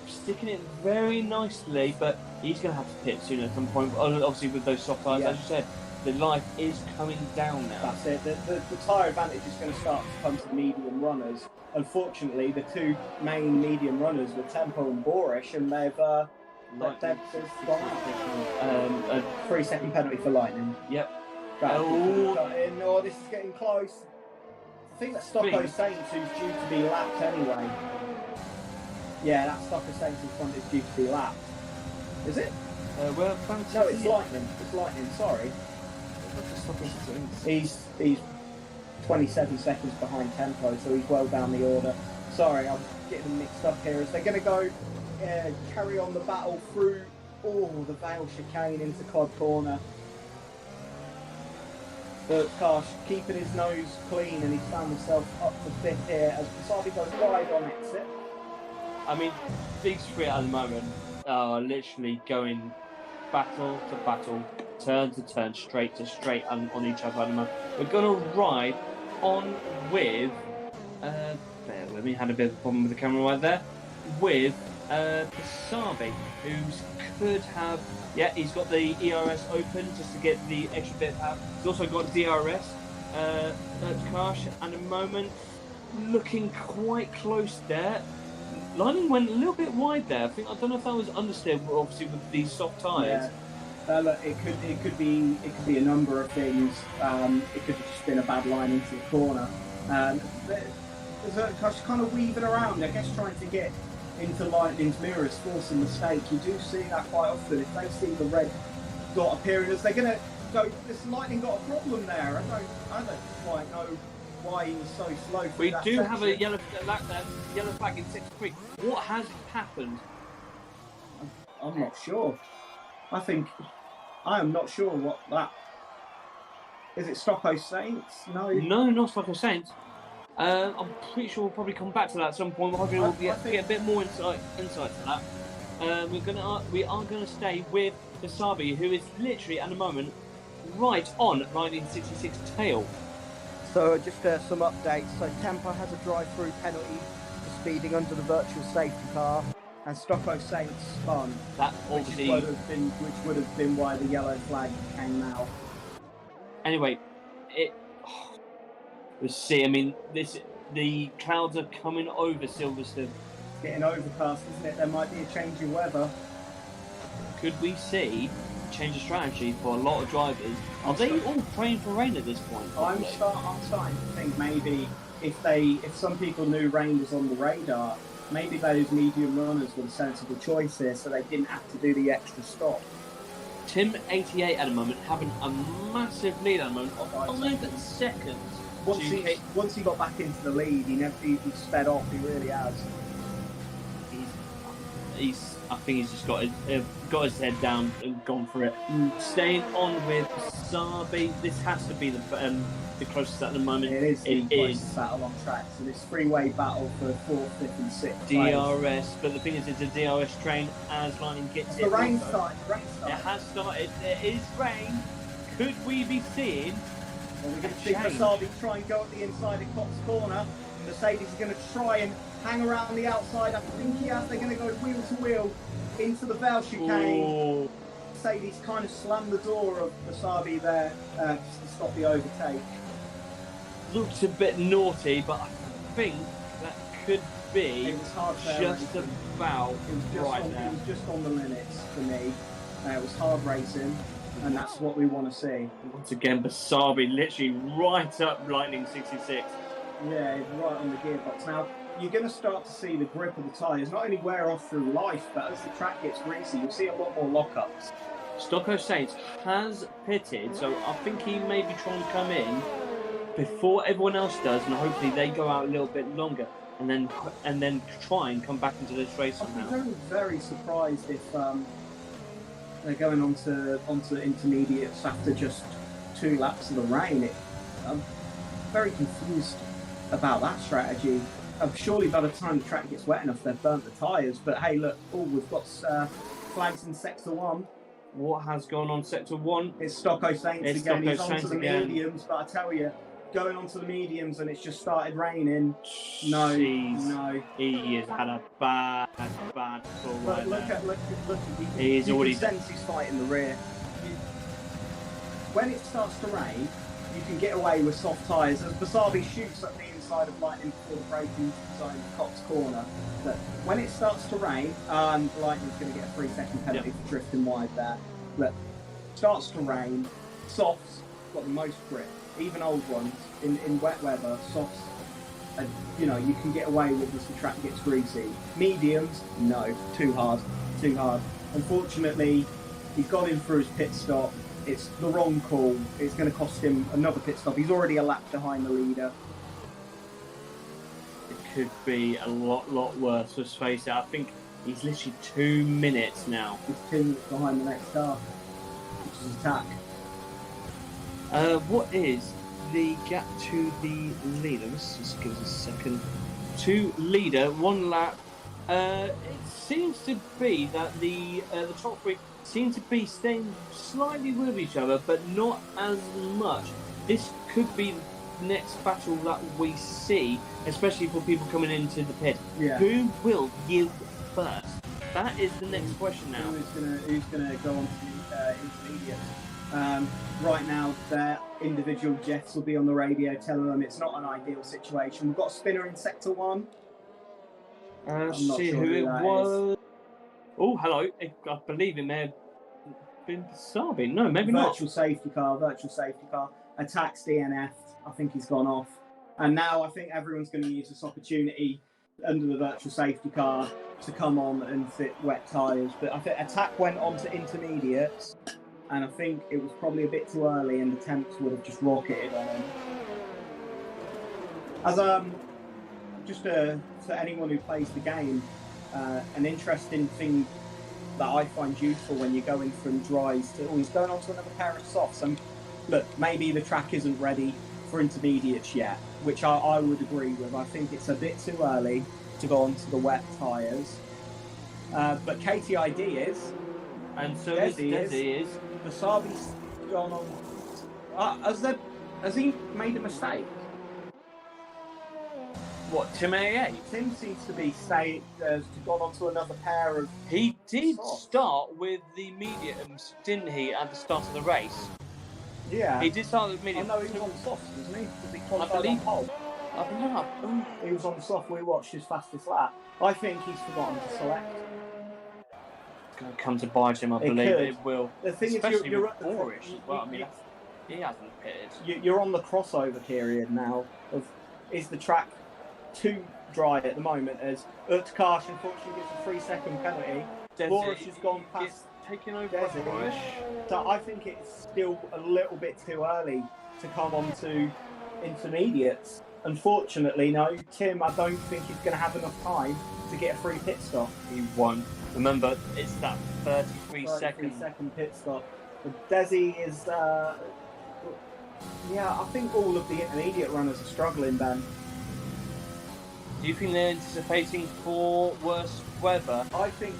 Sticking it very nicely, but he's going to have to pit soon at some point. Obviously, with those soft tyres, as you said, the life is coming down now. That's it. The tyre advantage is going to start to come to the medium runners. Unfortunately, the 2 main medium runners were Tempo and Borish, and they've gone a 3-second penalty for Lightning. Yep. Oh, this is getting close. I think that Stocko Saints, who's due to be lapped anyway. Yeah, that Stocko Saints in front is due to be lapped. Is it? No, it's Lightning. It's Lightning, sorry. He's 27 seconds behind Tempo, so he's well down the order. Sorry, I'm getting them mixed up here. As they're going to go carry on the battle through the Vale chicane into Cod Corner. But Karsh keeping his nose clean, and he's found himself up to 5th here as Sabi goes wide on exit. I mean, these 3 at the moment are literally going battle to battle, turn to turn, straight to straight on each other at the moment. We're going to ride on with, bear with me, had a bit of a problem with the camera right there, with Sabi, who could have, he's got the ERS open just to get the extra bit of power. He's also got DRS at Karsh at the moment, looking quite close there. Lightning went a little bit wide there. I don't know if that was understeer, obviously with these soft tyres. Yeah. Look, it could be a number of things. It could have just been a bad line into the corner. There's a kind of weaving around, I guess, trying to get into Lightning's mirrors, forcing mistake. You do see that quite often. If they see the red dot appearing, as they're going to go, this Lightning got a problem there. I don't quite know why he was so slow. We do have a yellow flag in 6th Creek. What has happened? I'm not sure. I am not sure what that... Is it Stocko Saints? No, not Stocko Saints. I'm pretty sure we'll probably come back to that at some point. Hopefully we'll get a bit more insight to that. We are gonna stay with the Sabi, who is literally at the moment right on 1966 tail. So just some updates. So Tempo has a drive-through penalty for speeding under the virtual safety car, and Stocko Saints spun. That obviously which would have been why the yellow flag came out. Anyway, we'll see. I mean, the clouds are coming over Silverstone. It's getting overcast, isn't it? There might be a change in weather. Could we see change of strategy for a lot of drivers? Are they all praying for rain at this point? I'm starting to think maybe if some people knew rain was on the radar, maybe those medium runners were the sensible choice here, so they didn't have to do the extra stop. Tim 88 at the moment having a massive lead at the moment of 5 seconds. Once he got back into the lead, he sped off. He really has. I think he's just got his head down and gone for it. Staying on with Sabi, this has to be the closest at the moment. It is the closest battle on track. So this freeway battle for 4th, 5th, and 6th. DRS, but the thing is, it's a DRS train as Lightning gets it. The rain started. It has started. There is rain. Could we be seeing? Well, we're going to see Sabi try and go at the inside of Cox Corner. Mercedes is going to try and hang around the outside. I think he has. They're going to go wheel to wheel into the Vale chicane. Ooh. Mercedes kind of slammed the door of Wasabi there just to stop the overtake. Looks a bit naughty, but I think that could be It was hard just racing. about It was just right on, there. It was just on the limits for me. It was hard racing, and that's what we want to see. Once again, Wasabi literally right up Lightning 66. Yeah, right on the gearbox. Now, you're going to start to see the grip of the tyres not only wear off through life, but as the track gets greasy, you'll see a lot more lockups. Stocko Saints has pitted, so I think he may be trying to come in before everyone else does, and hopefully they go out a little bit longer, and then try and come back into this race somehow. I'm very surprised if they're going onto intermediates after just 2 laps of the rain. I'm very confused about that strategy. Surely by the time the track gets wet enough, they've burnt the tyres. But hey, look, we've got flags in Sector 1. What has gone on Sector 1? It's Stocko Saints It's again. Stocko He's onto Saints the again. mediums, but I tell you, going onto the mediums and it's just started raining. No, Jeez. no. He has had a bad pull right Look there. at He's you already can sense he's fighting the rear. When it starts to rain, you can get away with soft tyres. As Wasabi shoots at the inside of Lightning before the braking zone of Cox Corner. But when it starts to rain, Lightning's going to get a 3-second penalty for drifting wide there. But starts to rain, softs got the most grip. Even old ones in wet weather, softs. You can get away with as the track gets greasy. Mediums, no, too hard. Unfortunately, he's gone in for his pit stop. It's the wrong call. It's going to cost him another pit stop. He's already a lap behind the leader. It could be a lot worse. Let's face it. I think he's literally 2 minutes now. He's 2 minutes behind the next car, which is attack. What is the gap to the leader? Let's just give us a second. To leader, 1 lap. It seems to be that the top 3 seem to be staying slightly with each other, but not as much. This could be the next battle that we see, especially for people coming into the pit. Yeah. Who will yield first? That is the next question now. Who's gonna go on to the intermediates? Right now, their individual jets will be on the radio telling them it's not an ideal situation. We've got a spinner in Sector 1. I'm not see sure who it that was. Oh, hello. I believe it may have been Wasabi. No, maybe Virtual safety car. Attacks DNF. I think he's gone off. And now I think everyone's going to use this opportunity under the virtual safety car to come on and fit wet tyres. But I think Attack went on to intermediates, and I think it was probably a bit too early, and the temps would have just rocketed on him. As just to anyone who plays the game, an interesting thing that I find useful when you're going from dries to he's going on to another pair of softs. And look, maybe the track isn't ready for intermediates yet, which I would agree with. I think it's a bit too early to go on to the wet tyres. But KTID is, And so Desi is. Wasabi's gone on. Has he made a mistake? What, Tim AA? Tim seems to be saying has gone on to another pair of. He did Softs. start with the mediums, didn't he, at the start of the race? Yeah. He did start with I mediums. know he was on softs, wasn't he? Because he qualified believe- on pole. I believe. He was on soft. We watched his fastest lap. I think he's forgotten to select. It's going to come to bite him, I It believe. could. It will. The thing Especially is, you're with at the Boorish as well. I mean, he hasn't pitted. you're on the crossover period now. Is the track too dry at the moment? As Utkarsh unfortunately gets a 3-second penalty. Boorish has gone past taking over Desi. Boorish. So I think it's still a little bit too early to come on to intermediates. Unfortunately, no. Tim, I don't think he's going to have enough time to get a free pit stop. He won. Remember, it's that 33-second pit stop. But Desi is, I think all of the intermediate runners are struggling, Ben. Do you think they're anticipating for worse weather? I think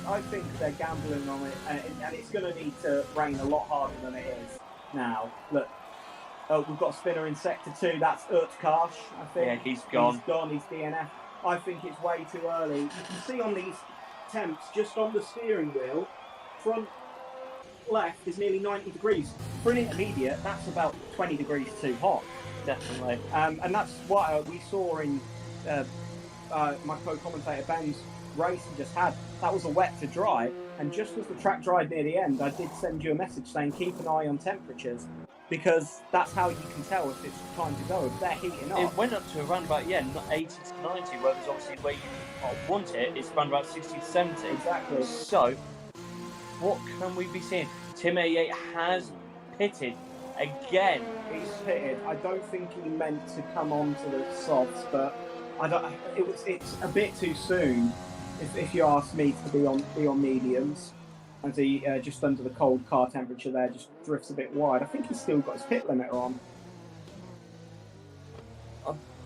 they're gambling on it, and it's going to need to rain a lot harder than it is now. Look, We've got a spinner in sector 2. That's Urtkash, I think. Yeah, he's gone. He's gone. He's DNF. I think it's way too early. You can see on these temps, just on the steering wheel, front left is nearly 90 degrees. For an intermediate, that's about 20 degrees too hot. Definitely. And that's what we saw in my co-commentator Ben's race he just had. That was a wet to dry, and just as the track dried near the end, I did send you a message saying keep an eye on temperatures, because that's how you can tell if it's time to go, if they're heating up. It went up to around about 80 to 90, whereas obviously where you want it's around about 60 to 70. Exactly. So, what can we be seeing? Tim 88 has pitted again. He's pitted. I don't think he meant to come on to the softs, but it's a bit too soon, if you ask me, to be on mediums. As he just under the cold car temperature there, just drifts a bit wide. I think he's still got his pit limiter on.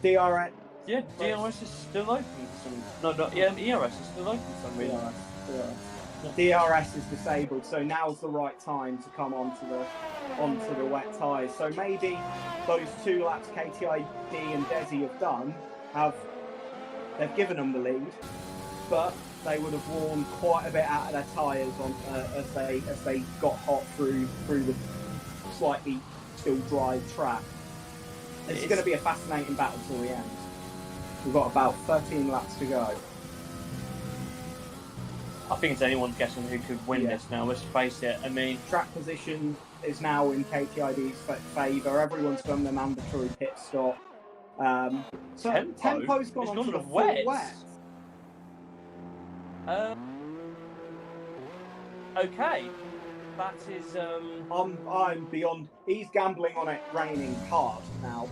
DRS. Yeah, DRS is still open for some. ERS is still open for some reason. DRS is disabled, so now's the right time to come onto the wet tyres. So maybe those 2 laps KTID and Desi have done they've given them the lead, but they would have worn quite a bit out of their tyres as they got hot through the slightly still dry track. It's going to be a fascinating battle till the end. We've got about 13 laps to go. I think it's anyone's guessing who could win this now, let's face it. I mean, track position is now in KTID's favour. Everyone's done the mandatory pit stop. So Tempo's gone on to the full wet. Okay, that is. I'm beyond. He's gambling on it raining hard now.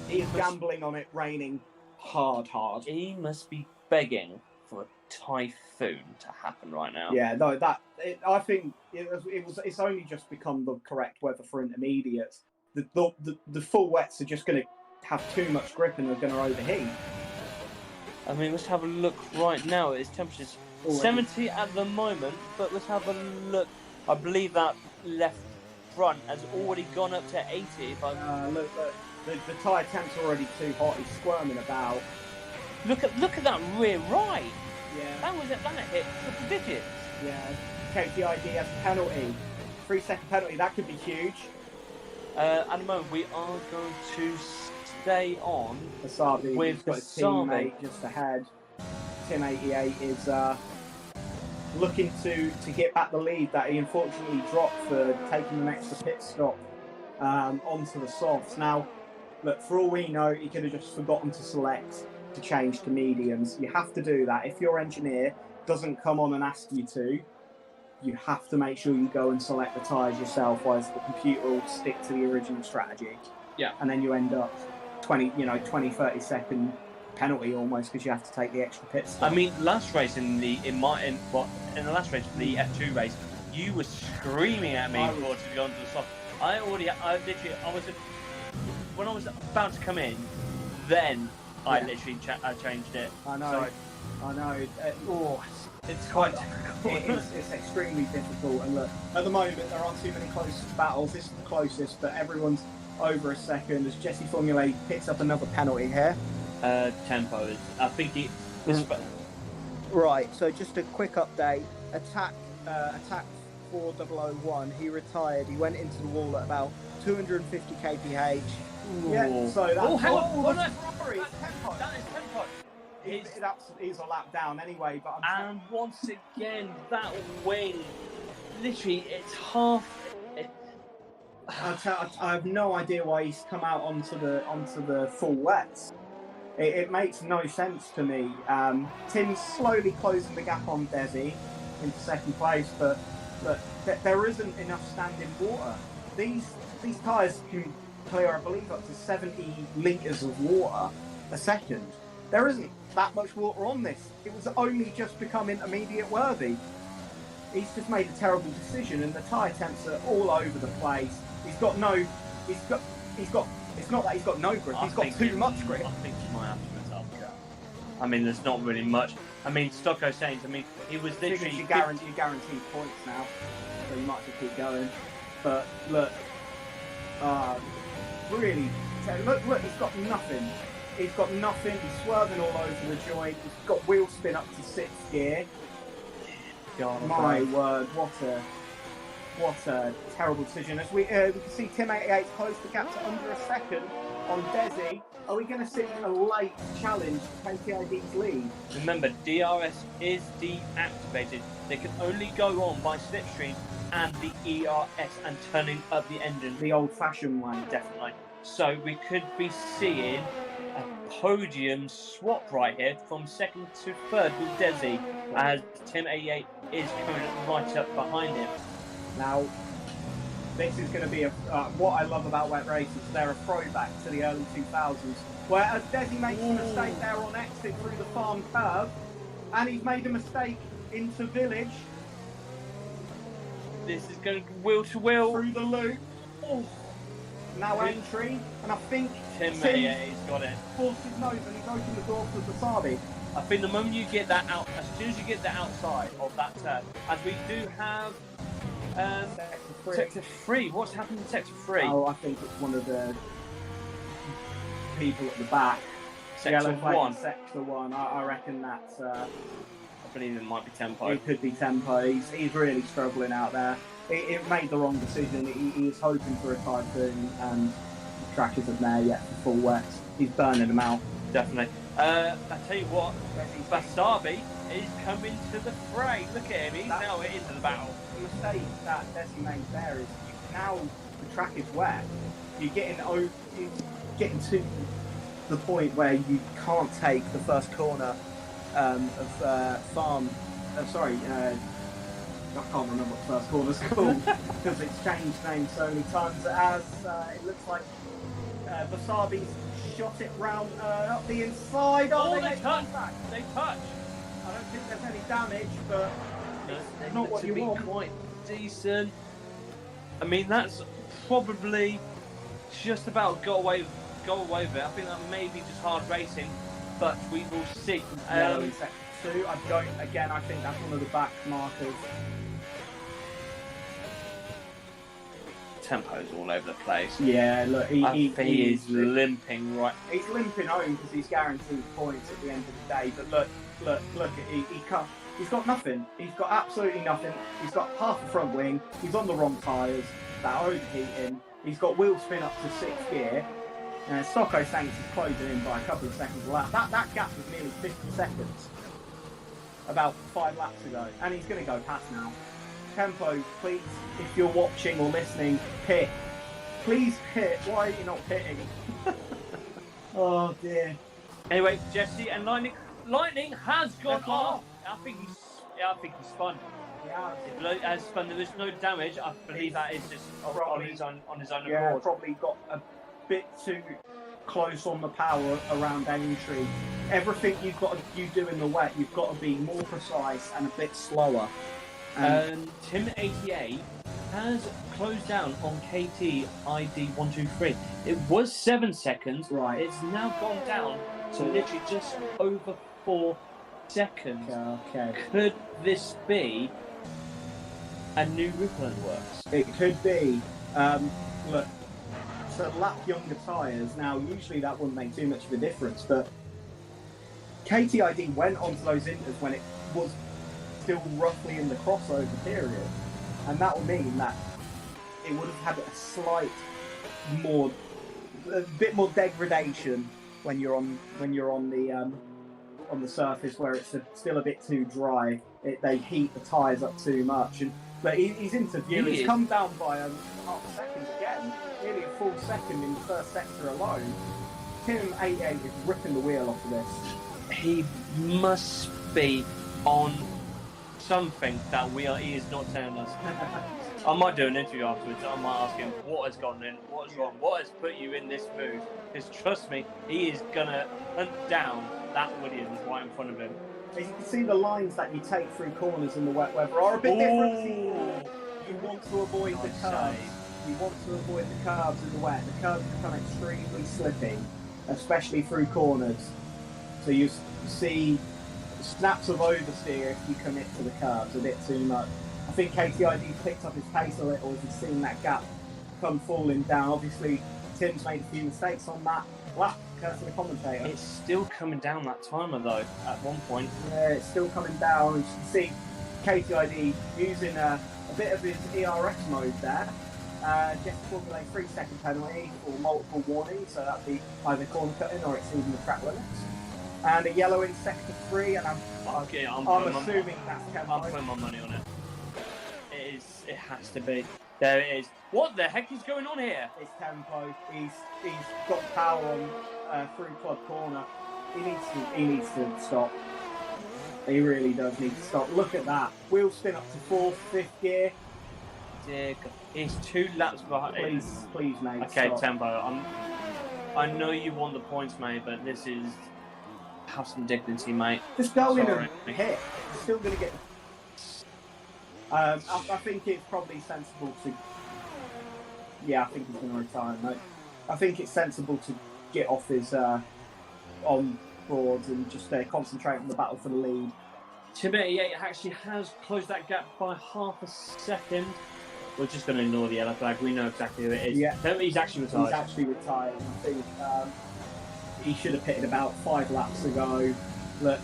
He's gambling on it raining hard. He must be begging for a typhoon to happen right now. Yeah, no, I think it's only just become the correct weather for intermediates. The full wets are just going to have too much grip and they're going to overheat. I mean, let's have a look right now. It's temperatures 70 at the moment, but let's have a look. I believe that left front has already gone up to 80. Look, the tyre temp's already too hot. He's squirming about. Look at that rear right. Yeah. That hit triple digits. Yeah. KTID has a penalty. 3-second penalty. That could be huge. At the moment, we are going to stay on Wasabi with got his teammate just ahead. Tim 88 is looking to get back the lead that he unfortunately dropped for taking an extra pit stop onto the softs. Now, look, for all we know, he could have just forgotten to select to change to mediums. You have to do that. If your engineer doesn't come on and ask you to, you have to make sure you go and select the tyres yourself, otherwise the computer will stick to the original strategy. Yeah. And then you end up 20, 30 second penalty almost because you have to take the extra pit stop. I mean, last race in the last race for the F2 race, you were screaming at me for to go onto the soft. When I was about to come in, then I literally changed it. I know. Sorry. I know. It's quite difficult. It's extremely difficult. And look, at the moment there aren't too many close battles. This is the closest, but everyone's over a second as Jesse Formula picks up another penalty here. Tempo is. I think he. Right. So just a quick update. Attack 4001. He retired. He went into the wall at about 250 kph. Ooh. Yeah. So that's that's Tempo. That is Tempo. He's a lap down anyway, but and once again, that wing, literally, it's half. I have no idea why he's come out onto the full wets. It makes no sense to me. Tim's slowly closing the gap on Desi into second place, but look, there isn't enough standing water. These tyres can clear, I believe, up to 70 litres of water a second. There isn't that much water on this. It was only just become intermediate worthy. He's just made a terrible decision, and the tyre temps are all over the place. It's not that he's got no grip. He's got too much grip. I think he might have to put up. I mean, there's not really much. I mean, Stocko Sainz. I mean, he was literally. You guaranteed points now, so you might as well keep going. But look, really. Look, he's got nothing. He's got nothing. He's swerving all over the joint. He's got wheel spin up to 6th gear. God, My word, what a terrible decision. As we can see, Tim 88 closed the gap to under a second on Desi. Are we going to see a late challenge to KTID's lead? Remember, DRS is deactivated. They can only go on by slipstream and the ERS and turning up the engine. The old-fashioned way. Definitely. So we could be seeing a podium swap right here from 2nd to 3rd with Desi, as Tim 88 is coming right up behind him. Now, this is going to be what I love about wet races. They're a throwback to the early 2000s, where as Desi makes a mistake there on exit through the farm curve, and he's made a mistake into village. This is going wheel to wheel through the loop. Oh. Now entry, and I think Tim 88's got it. Forced his nose and he's opened the door for Wasabi. I think the moment you get that out, as soon as you get that outside of that turn, as we do have Sector 3. What's happened in Sector 3? Oh, I think it's one of the people at the back. Sector 1. Sector 1. I reckon that's... I believe it might be Tempo. It could be Tempo. He's really struggling out there. It made the wrong decision. He is hoping for a typhoon, and the track isn't there yet for full wet. He's burning them out. Definitely. I tell you what, Wasabi is coming to the fray. Look at him, he's now into the battle. The mistake that Desi made there is now the track is wet. You're getting to the point where you can't take the first corner of farm. I can't remember what the first corner's called because it's changed names so many times. As it looks like Wasabi's shot it round up the inside. Oh, they touch! They touch! I don't think there's any damage, but it's not what you want. Quite decent. I mean, that's probably just about got away with it. I think that may be just hard racing, but we will see. In Sector 2, I think that's one of the back markers. Tempo's all over the place. Yeah, look, he is limping right. He's limping home because he's guaranteed points at the end of the day. But look, he can't. He's got nothing. He's got absolutely nothing. He's got half a front wing. He's on the wrong tyres that are overheating. He's got wheel spin up to 6th gear. Stocko Saints is closing in by a couple of seconds a lap. That gap was nearly 50 seconds about 5 laps ago, and he's going to go past now. Tempo, please, if you're watching or listening, pit. Please pit. Why are you not pitting? Oh dear. Anyway, Jesse and Lightning has gone off. I think he's spun. Yeah, it has spun. There is no damage. I believe that is just on his own accord. Yeah, probably got a bit too close on the power around entry. Everything you do in the wet, you've got to be more precise and a bit slower. Tim 88 has closed down on KT ID 123. It was 7 seconds. Right. It's now gone down to literally just over 4 seconds. Okay. Could this be a new Ripple Works? It could be. Look, to lap younger tyres, now usually that wouldn't make too much of a difference, but KTID went onto those inters when it was still roughly in the crossover period, and that would mean that it would have had a bit more degradation when you're on the surface where it's still a bit too dry. They heat the tyres up too much, but his interview has come down by half a second again, nearly a full second in the first sector alone. Tim 88 is ripping the wheel off of this. He must be on something that he is not telling us. I might do an interview afterwards. I might ask him what has gone in, what is wrong, what has put you in this mood. Because trust me, he is gonna hunt down that Williams right in front of him. As you can see, the lines that you take through corners in the wet weather are a bit different. You want to avoid the curves. You want to avoid the curves in the wet. The curves become extremely slippy, especially through corners. So you see snaps of oversteer if you commit to the curves a bit too much. I think KTID picked up his pace a little as he's seen that gap come falling down. Obviously, Tim's made a few mistakes on that lap, curse of the commentator. It's still coming down that timer though, at one point. Yeah, it's still coming down. You can see KTID using a bit of his ERS mode there. Just before a 3-second penalty for multiple warnings, so that'd be either corner cutting or exceeding the track limits. And a yellow in sector 3, and I'm assuming that's Tempo. I'm putting my money on it. It has to be. There it is. What the heck is going on here? It's Tempo. He's got power on through club corner. He needs to stop. He really does need to stop. Look at that. Wheel spin up to 4th, 5th gear. Dear God. He's 2 laps behind. Please, mate. Okay, stop. Tempo. I know you want the points, mate, but this is. Have some dignity, mate. Just go in and hit. You're still going to get. I think it's probably sensible to. Yeah, I think he's going to retire, mate. I think it's sensible to get off his on boards and just concentrate on the battle for the lead. Tim 88 actually has closed that gap by half a second. We're just going to ignore the yellow flag. We know exactly who it is. Yeah. He's actually retired. He's actually retired. I think he should have pitted about 5 laps ago. Look,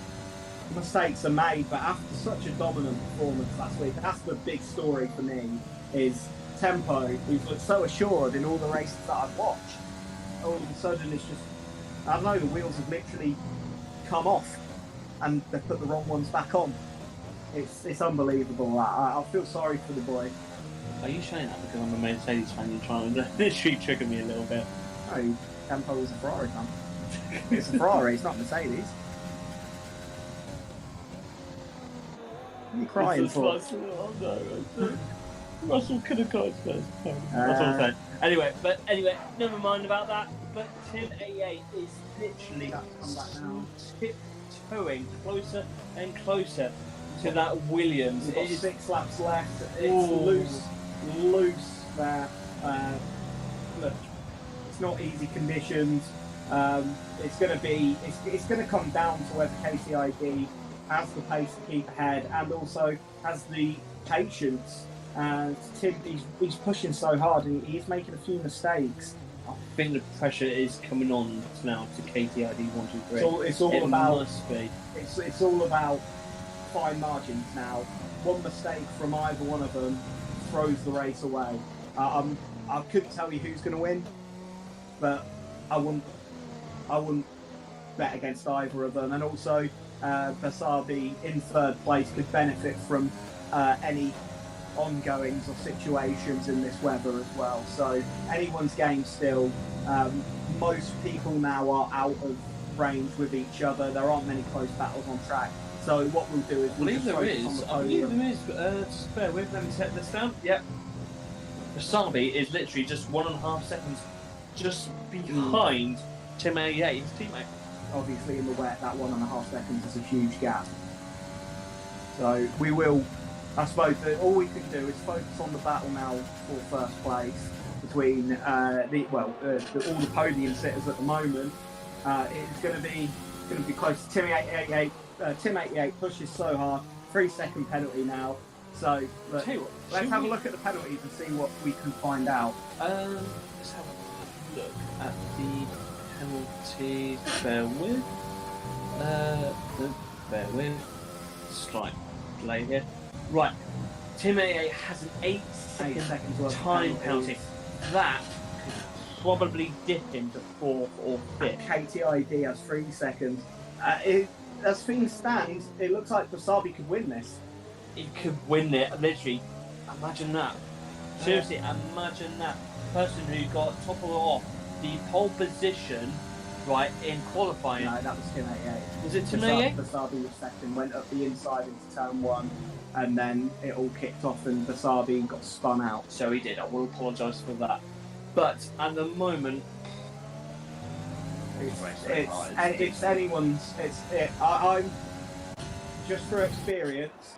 mistakes are made, but after such a dominant performance last week, that's the big story for me, is Tempo, who's looked so assured in all the races that I've watched. All of a sudden, it's just, I don't know, the wheels have literally come off and they've put the wrong ones back on. It's unbelievable. I feel sorry for the boy. Are you saying that because I'm a Mercedes fan? You're trying to literally trigger me a little bit. No, Tempo was a Ferrari fan. It's a Ferrari, it's not Mercedes. What are you crying for? Russell could have got first. That's what I'm saying. Anyway, never mind about that. But Tim 88 is literally tiptoeing closer and closer to that Williams. We've got 6 laps left. It's loose there. Look, it's not easy conditions. It's going to come down to whether KCID has the pace to keep ahead and also has the patience. Tim, he's pushing so hard and he's making a few mistakes. I think the pressure is coming on now to KTID 123. It's all about. Must be. It's all about fine margins now. One mistake from either one of them throws the race away. I couldn't tell you who's going to win, but I wouldn't bet against either of them. And also, Basabi in 3rd place could benefit from any ongoings or situations in this weather as well. So anyone's game still. Most people now are out of range with each other. There aren't many close battles on track. So what we'll do is I believe there is. Just bear with. Let me set this down. Yep. Basabi is literally just 1.5 seconds just behind Tim 88, his teammate. Obviously in the wet, that 1.5 seconds is a huge gap. So we will, I suppose that all we can do is focus on the battle now for 1st place between all the podium sitters at the moment. It's going to be close to Tim 88. Tim 88 pushes so hard. 3-second penalty now. So let's have a look at the penalties and see what we can find out. Let's have a look at the penalties. Bear with. Slight delay here. Right. Tim 88 has an 8-second worth time penalty. That could probably dip him to 4th or 5th. KTID has 3 seconds. As things stand, it looks like Basabi could win this. He could win it, literally. Imagine that. Seriously, imagine that. Person who got top off the pole position, right, in qualifying. No, that was Tim 88. Was it Tim 88? Basabi was second, went up the inside into turn 1, and then it all kicked off and Basabi got spun out. So he did. I will apologise for that. But at the moment, it's anyone's. I'm just for experience.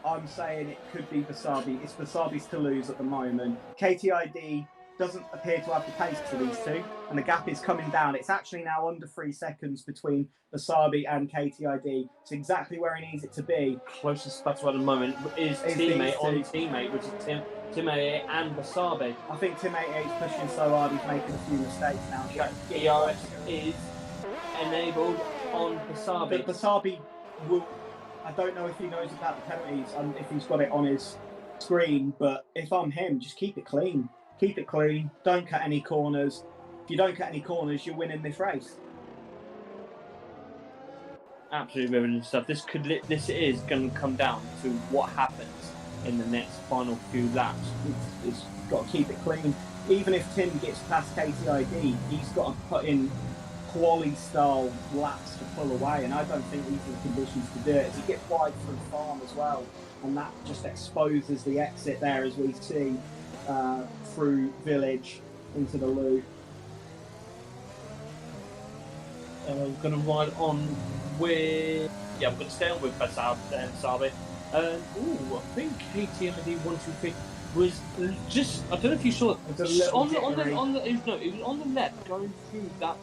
I'm saying it could be Basabi. It's Basabi's to lose at the moment. KTID doesn't appear to have the pace to these two, and the gap is coming down. It's actually now under 3 seconds between Basabi and KTID. It's exactly where he needs it to be. Closest battle at the moment is teammate on teammate, which is Tim AA and Basabi. I think Tim AA is pushing so hard, he's making a few mistakes now. DRS is enabled on Basabi. But Basabi will, I don't know if he knows about the penalties and if he's got it on his screen, but if I'm him, just keep it clean. Keep it clean. Don't cut any corners. If you don't cut any corners, you're winning this race. Absolutely riveting stuff. This is going to come down to what happens in the next final few laps. It's got to keep it clean. Even if Tim gets past KTID, he's got to put in quali-style laps to pull away, and I don't think he's in the conditions to do it. As he gets wide through farm as well, and that just exposes the exit there, as we see. Through village into the loop. We're going to ride on with... Yeah, we're going to stay on with Basabi. I think KTMD 123 was just... I don't know if you saw it. It was it was on the left, going through that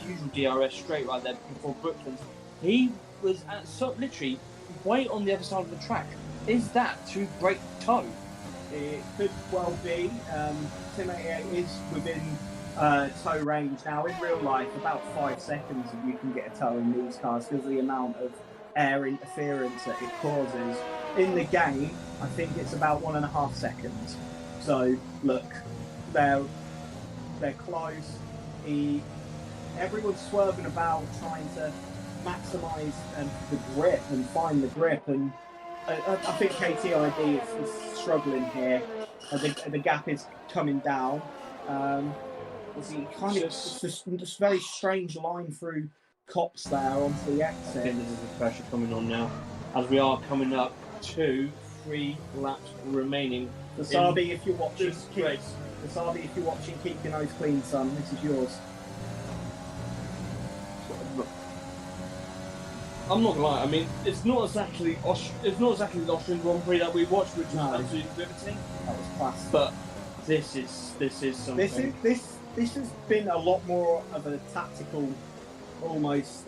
usual DRS straight right there before Brooklands. He was literally way on the other side of the track. Is that to break toe? It could well be. Tim AA is within toe range now. In real life, about 5 seconds and you can get a toe in these cars because of the amount of air interference that it causes. In the game, I think it's about 1.5 seconds. So look, they're close. Everyone's swerving about, trying to maximise the grip and find the grip, and I think KTID is struggling here. The gap is coming down. It's just very strange line through Cops there onto the exit. I think this is the pressure coming on now, as we are coming up to 3 laps remaining. Basabi, if you're watching, keep your nose clean, son. This is yours. I'm not gonna lie. I mean, it's not exactly the Austrian Grand Prix that we watched, which was absolutely riveting. That was class. But this is something. This has been a lot more of a tactical, almost.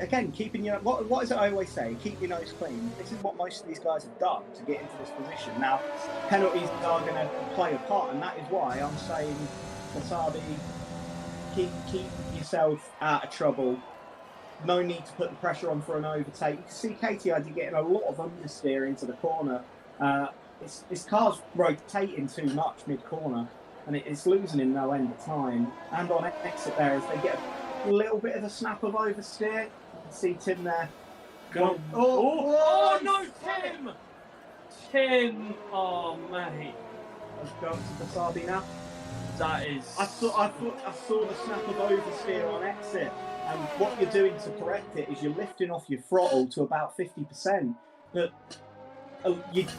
Again, keeping your what is it I always say? Keep your nose clean. This is what most of these guys have done to get into this position. Now, penalties are going to play a part, and that is why I'm saying, Basabi, keep yourself out of trouble. No need to put the pressure on for an overtake. You can see KTID getting a lot of understeer into the corner. His car's rotating too much mid-corner, and it's losing in no end of time. And on exit there, as they get a little bit of a snap of oversteer, you can see Tim there. Oh no, Tim! Tim! Oh, mate. Let's go to Basabi now. That is... I saw the snap of oversteer on exit. And what you're doing to correct it is you're lifting off your throttle to about 50%. But you've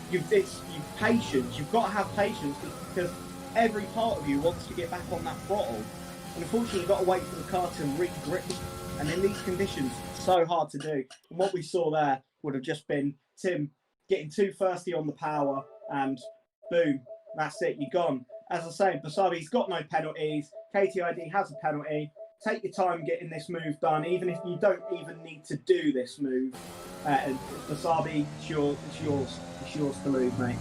patience. You've got to have patience because every part of you wants to get back on that throttle. And unfortunately, you've got to wait for the car to re-grip. And in these conditions, it's so hard to do. And what we saw there would have just been Tim getting too thirsty on the power, and boom, that's it. You're gone. As I say, Basabi's got no penalties. KTID has a penalty. Take your time getting this move done, even if you don't even need to do this move. Basabi, it's yours to lose, mate.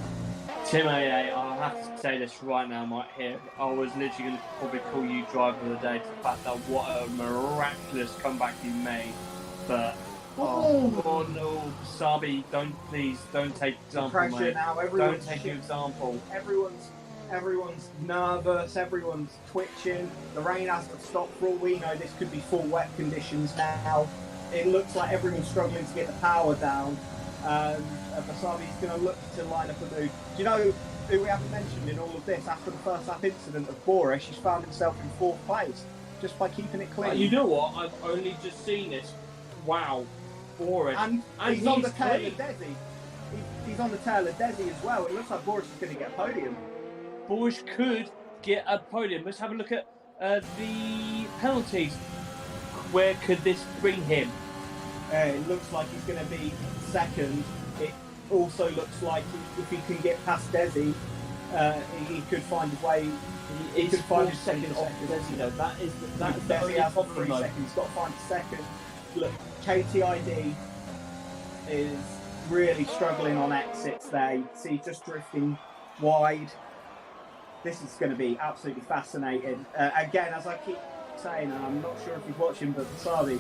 Tim AA, I'll have to say this right now, Mike, here. I was literally going to probably call you driver of the day to the fact that what a miraculous comeback you made. But, oh no, Basabi, don't take example, pressure mate. now. Don't take your example. Everyone's nervous, everyone's twitching. The rain hasn't stopped. For all we know, this could be full wet conditions now. It looks like everyone's struggling to get the power down. Basabi's going to look to line up a move. Do you know who we haven't mentioned in all of this? After the first lap incident of Boris, he's found himself in 4th place just by keeping it clean. You know what? I've only just seen this. Wow, Boris. And he's on the tail of Desi. He's on the tail of Desi as well. It looks like Boris is going to get a podium. Boris could get a podium. Let's have a look at the penalties. Where could this bring him? It looks like he's going to be second. It also looks like if he can get past Desi, he could find his way. He could find his second off second. Desi though. That is the Desi only has problem 3 though. seconds. He's got to find a second. Look, KTID is really struggling on exits there. You can see he's just drifting wide. This is going to be absolutely fascinating. Again, as I keep saying, and I'm not sure if he's watching, but Wasabi,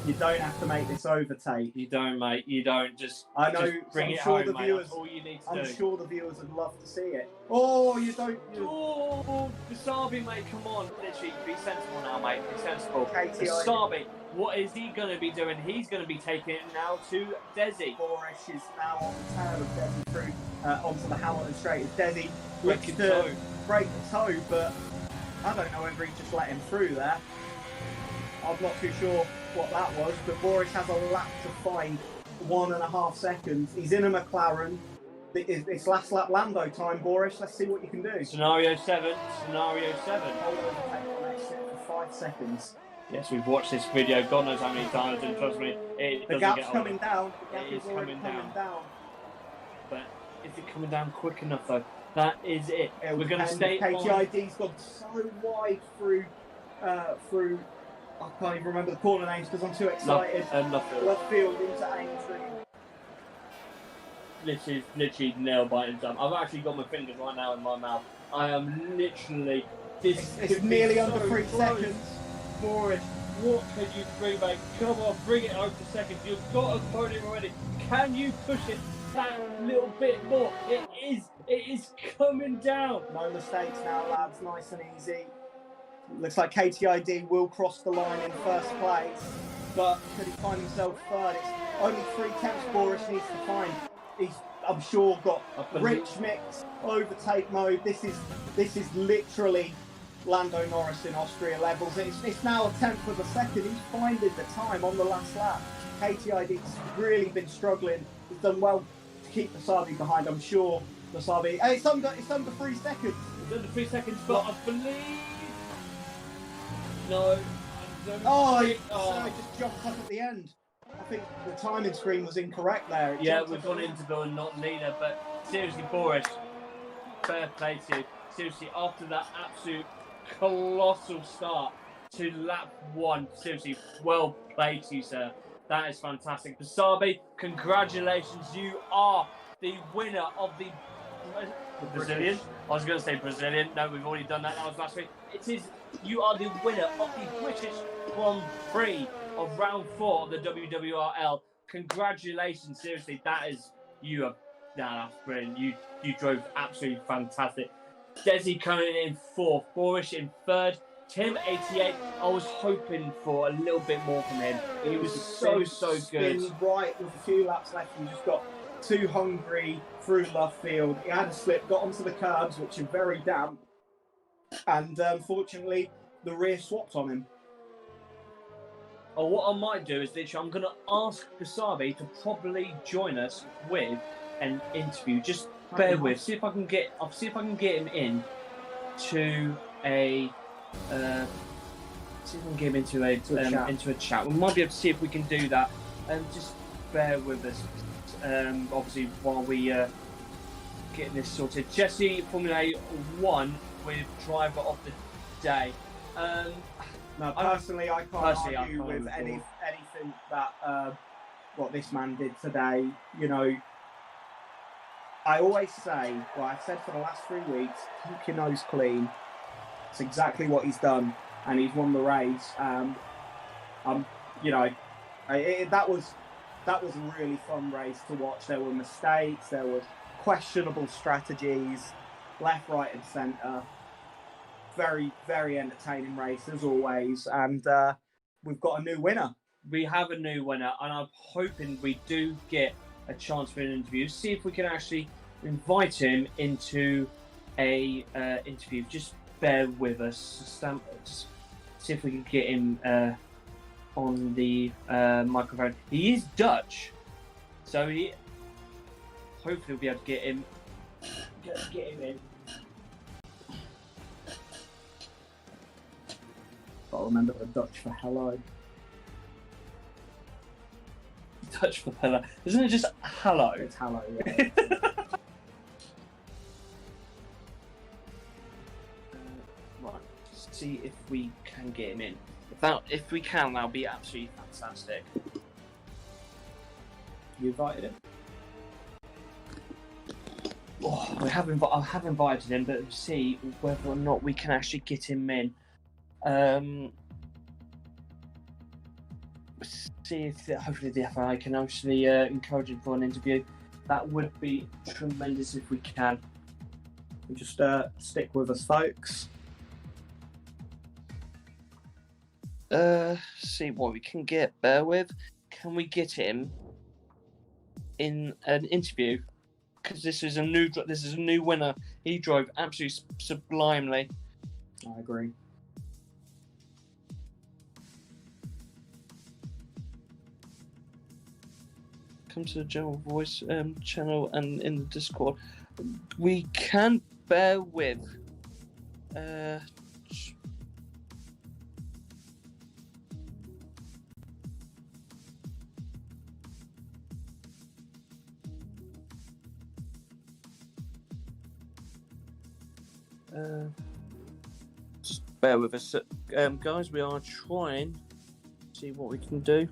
you don't have to make this overtake. You don't, mate. You don't. I know. Just bring it sure home, the mate. viewers. That's all you need to I'm do. sure the viewers would love to see it. Oh, you don't. Oh, Wasabi, mate, come on. Literally, be sensible now, mate. Be sensible. KTID. Wasabi, what is he going to be doing? He's going to be taking it now to Desi. Borish is now on the tail of Desi through onto the Hamilton Straight. As Desi looks Breaking to toe. break the toe, but I don't know whether he just let him through there. I'm not too sure what that was, but Borish has a lap to find 1.5 seconds. He's in a McLaren. It's last lap Lando time, Borish. Let's see what you can do. Scenario 7. Scenario 7. Hold on, take on exit for 5 seconds. Yes, we've watched this video God knows how many times, and trust me, it The doesn't gap's get coming older. down. The gap It is is already coming coming down. But is it coming down quick enough, though? That is it. It'll We're going to depend. stay on. KTID's gone so wide through. I can't even remember the corner names because I'm too excited. Left field into Aintree. Literally nail biting time. I've actually got my fingers right now in my mouth. I am literally. It's nearly under 3 seconds. Boris, what can you bring back? Come on, bring it home to seconds. You've got a podium already. Can you push it that little bit more? It is coming down. No mistakes now, lads. Nice and easy. Looks like KTID will cross the line in first place, but could he find himself third? It's only 3 attempts Boris needs to find. He's, I'm sure, got rich mix, overtake mode. This is literally Lando Norris in Austria levels. It's now a 10th of a second. He's finding the time on the last lap. KTID's really been struggling. He's done well to keep Wasabi behind. I'm sure Wasabi. Hey, it's under 3 seconds. It's under 3 seconds, but I believe. No. He just jumped up at the end. I think the timing screen was incorrect there. Yeah, we've gone into the not leader, but seriously, Boris, fair play to you. Seriously, after that absolute colossal start to lap 1, seriously, well played to you, sir. That is fantastic. Wasabi, congratulations. You are the winner of the Brazilian. I was going to say Brazilian. No, we've already done that. That was last week. You are the winner of the British Grand Prix of round 4 of the WWRL. Congratulations, seriously, that's brilliant. You drove absolutely fantastic. Desi coming in 4th, Borish in 3rd, Tim 88. I was hoping for a little bit more from him. He was so good. Right with a few laps left, he just got too hungry through left field. He had a slip, got onto the curbs, which are very damp, and unfortunately, the rear swapped on him. Or what I might do is literally, I'm going to ask Wasabi to probably join us with an interview. Just bear with. See if I can get him in to a. See if I can get him into a chat. We might be able to see if we can do that. Just bear with us. Obviously, while we getting this sorted. Jesse, Formula 1 with driver of the day. No, personally, I can't argue with anything that what this man did today. You know, I always say, well, I've said for the last 3 weeks, keep your nose clean. It's exactly what he's done, and he's won the race. You know, that was a really fun race to watch. There were mistakes, there was questionable strategies, left, right, and centre. Very, very entertaining race as always, and we've got a new winner. We have a new winner, and I'm hoping we do get a chance for an interview. See if we can actually invite him into a interview. Just bear with us. Just see if we can get him on the microphone. He is Dutch, so hopefully we'll be able to get him in. Got to remember the Dutch for hello. Dutch for hello. Isn't it just hello? It's hello, yeah. Right. See if we can get him in. If we can, that'll be absolutely fantastic. You invited him? Oh, I have invited him, but see whether or not we can actually get him in. See if hopefully the FI can actually encourage him for an interview. That would be tremendous if we can. Just stick with us, folks. See what we can get. Bear with. Can we get him in an interview? Because this is a new winner. He drove absolutely sublimely. I agree. Come to the general voice channel and in the Discord. We can bear with. Just bear with us, guys. We are trying to see what we can do.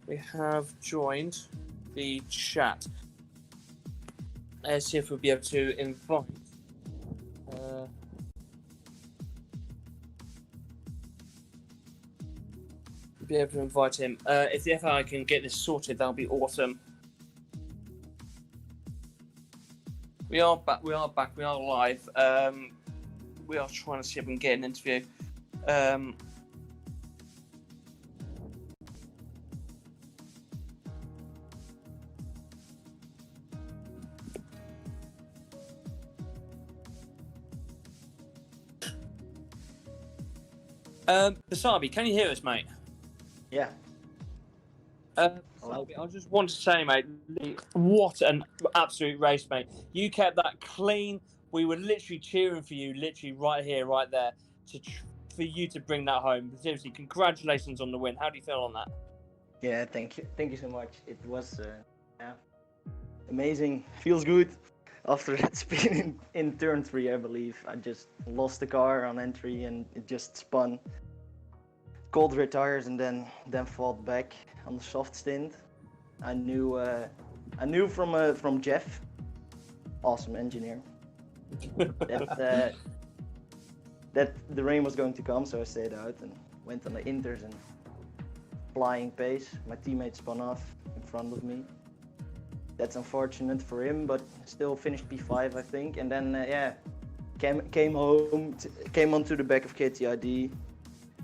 We have joined the chat. Let's see if we'll be able to invite. Be able to invite him. If the FI can get this sorted, that'll be awesome. We are back. We are live. We are trying to see if we can get an interview. Basabi, can you hear us, mate? Yeah. Basabi, I just want to say, mate, what an absolute race, mate. You kept that clean. We were literally cheering for you, literally right here, right there, for you to bring that home. Seriously, congratulations on the win. How do you feel on that? Yeah, thank you so much. It was amazing. Feels good. After that spin in turn 3, I believe, I just lost the car on entry and it just spun. Cold red tires and then fought back on the soft stint. I knew from Jeff, awesome engineer, that the rain was going to come, so I stayed out and went on the inters and flying pace. My teammate spun off in front of me. That's unfortunate for him, but still finished P5, I think. And then came home, came onto the back of KTID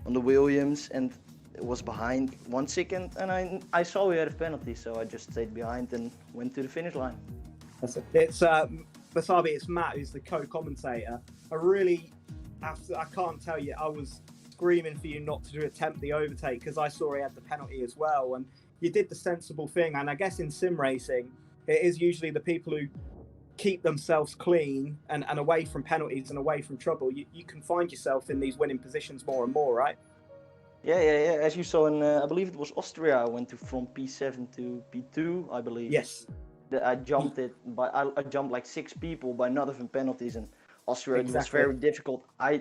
on the Williams, and it was behind 1 second. And I saw we had a penalty, so I just stayed behind and went to the finish line. It's Basabi, it's Matt who's the co-commentator. I can't tell you, I was screaming for you not to attempt the overtake because I saw he had the penalty as well, and you did the sensible thing. And I guess in sim racing, it is usually the people who keep themselves clean and away from penalties and away from trouble. You can find yourself in these winning positions more and more, right? Yeah. As you saw in, I believe it was Austria, I went from P7 to P2, I believe. Yes. I jumped I jumped like 6 people by not having penalties, and Austria Exactly. was very difficult. I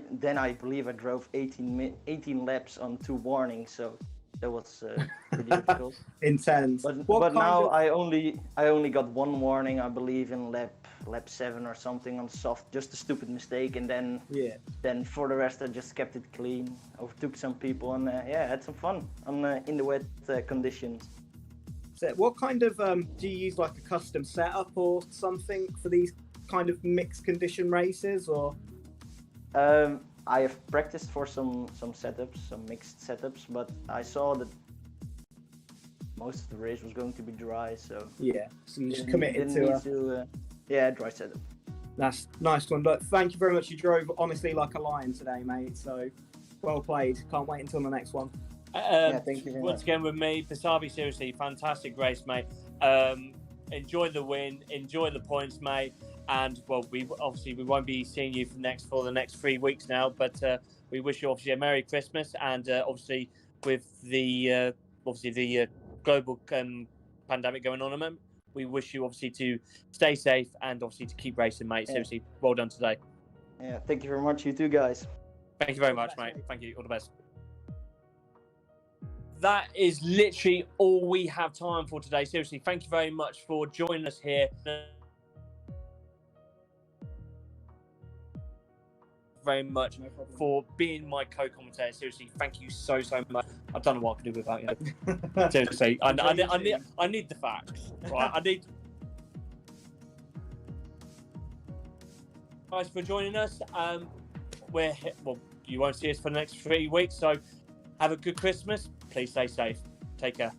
believe I drove 18 laps on 2 warnings, so that was pretty difficult. Intense. But now I only got 1 warning, I believe, in lap 7 or something on soft, just a stupid mistake, and then for the rest I just kept it clean, overtook some people, and had some fun in the wet conditions. So what kind of do you use, like a custom setup or something for these kind of mixed condition races, or? I have practiced for some setups, some mixed setups, but I saw that most of the race was going to be dry, so so you just committed to dry setup. That's nice one. Look, thank you very much. You drove honestly like a lion today, mate. So well played. Can't wait until the next one. Thank you very Once much. again with me, Basabi, seriously, fantastic race, mate. Enjoy the win, enjoy the points, mate. And well, we won't be seeing you for the next 3 weeks now, but we wish you obviously a Merry Christmas, and obviously with the global pandemic going on at the moment, we wish you obviously to stay safe and obviously to keep racing, mate. Seriously, well done today. Yeah, thank you very much, you too, guys. Thank you very much, mate. Thank you. All the best. That is literally all we have time for today. Seriously, thank you very much for joining us here. Very much for being my co-commentator. Seriously, thank you so much. I don't know what I could do without you. Seriously, I need the facts. Right, I need. Guys, for joining us. You won't see us for the next 3 weeks, so have a good Christmas. Please stay safe. Take care.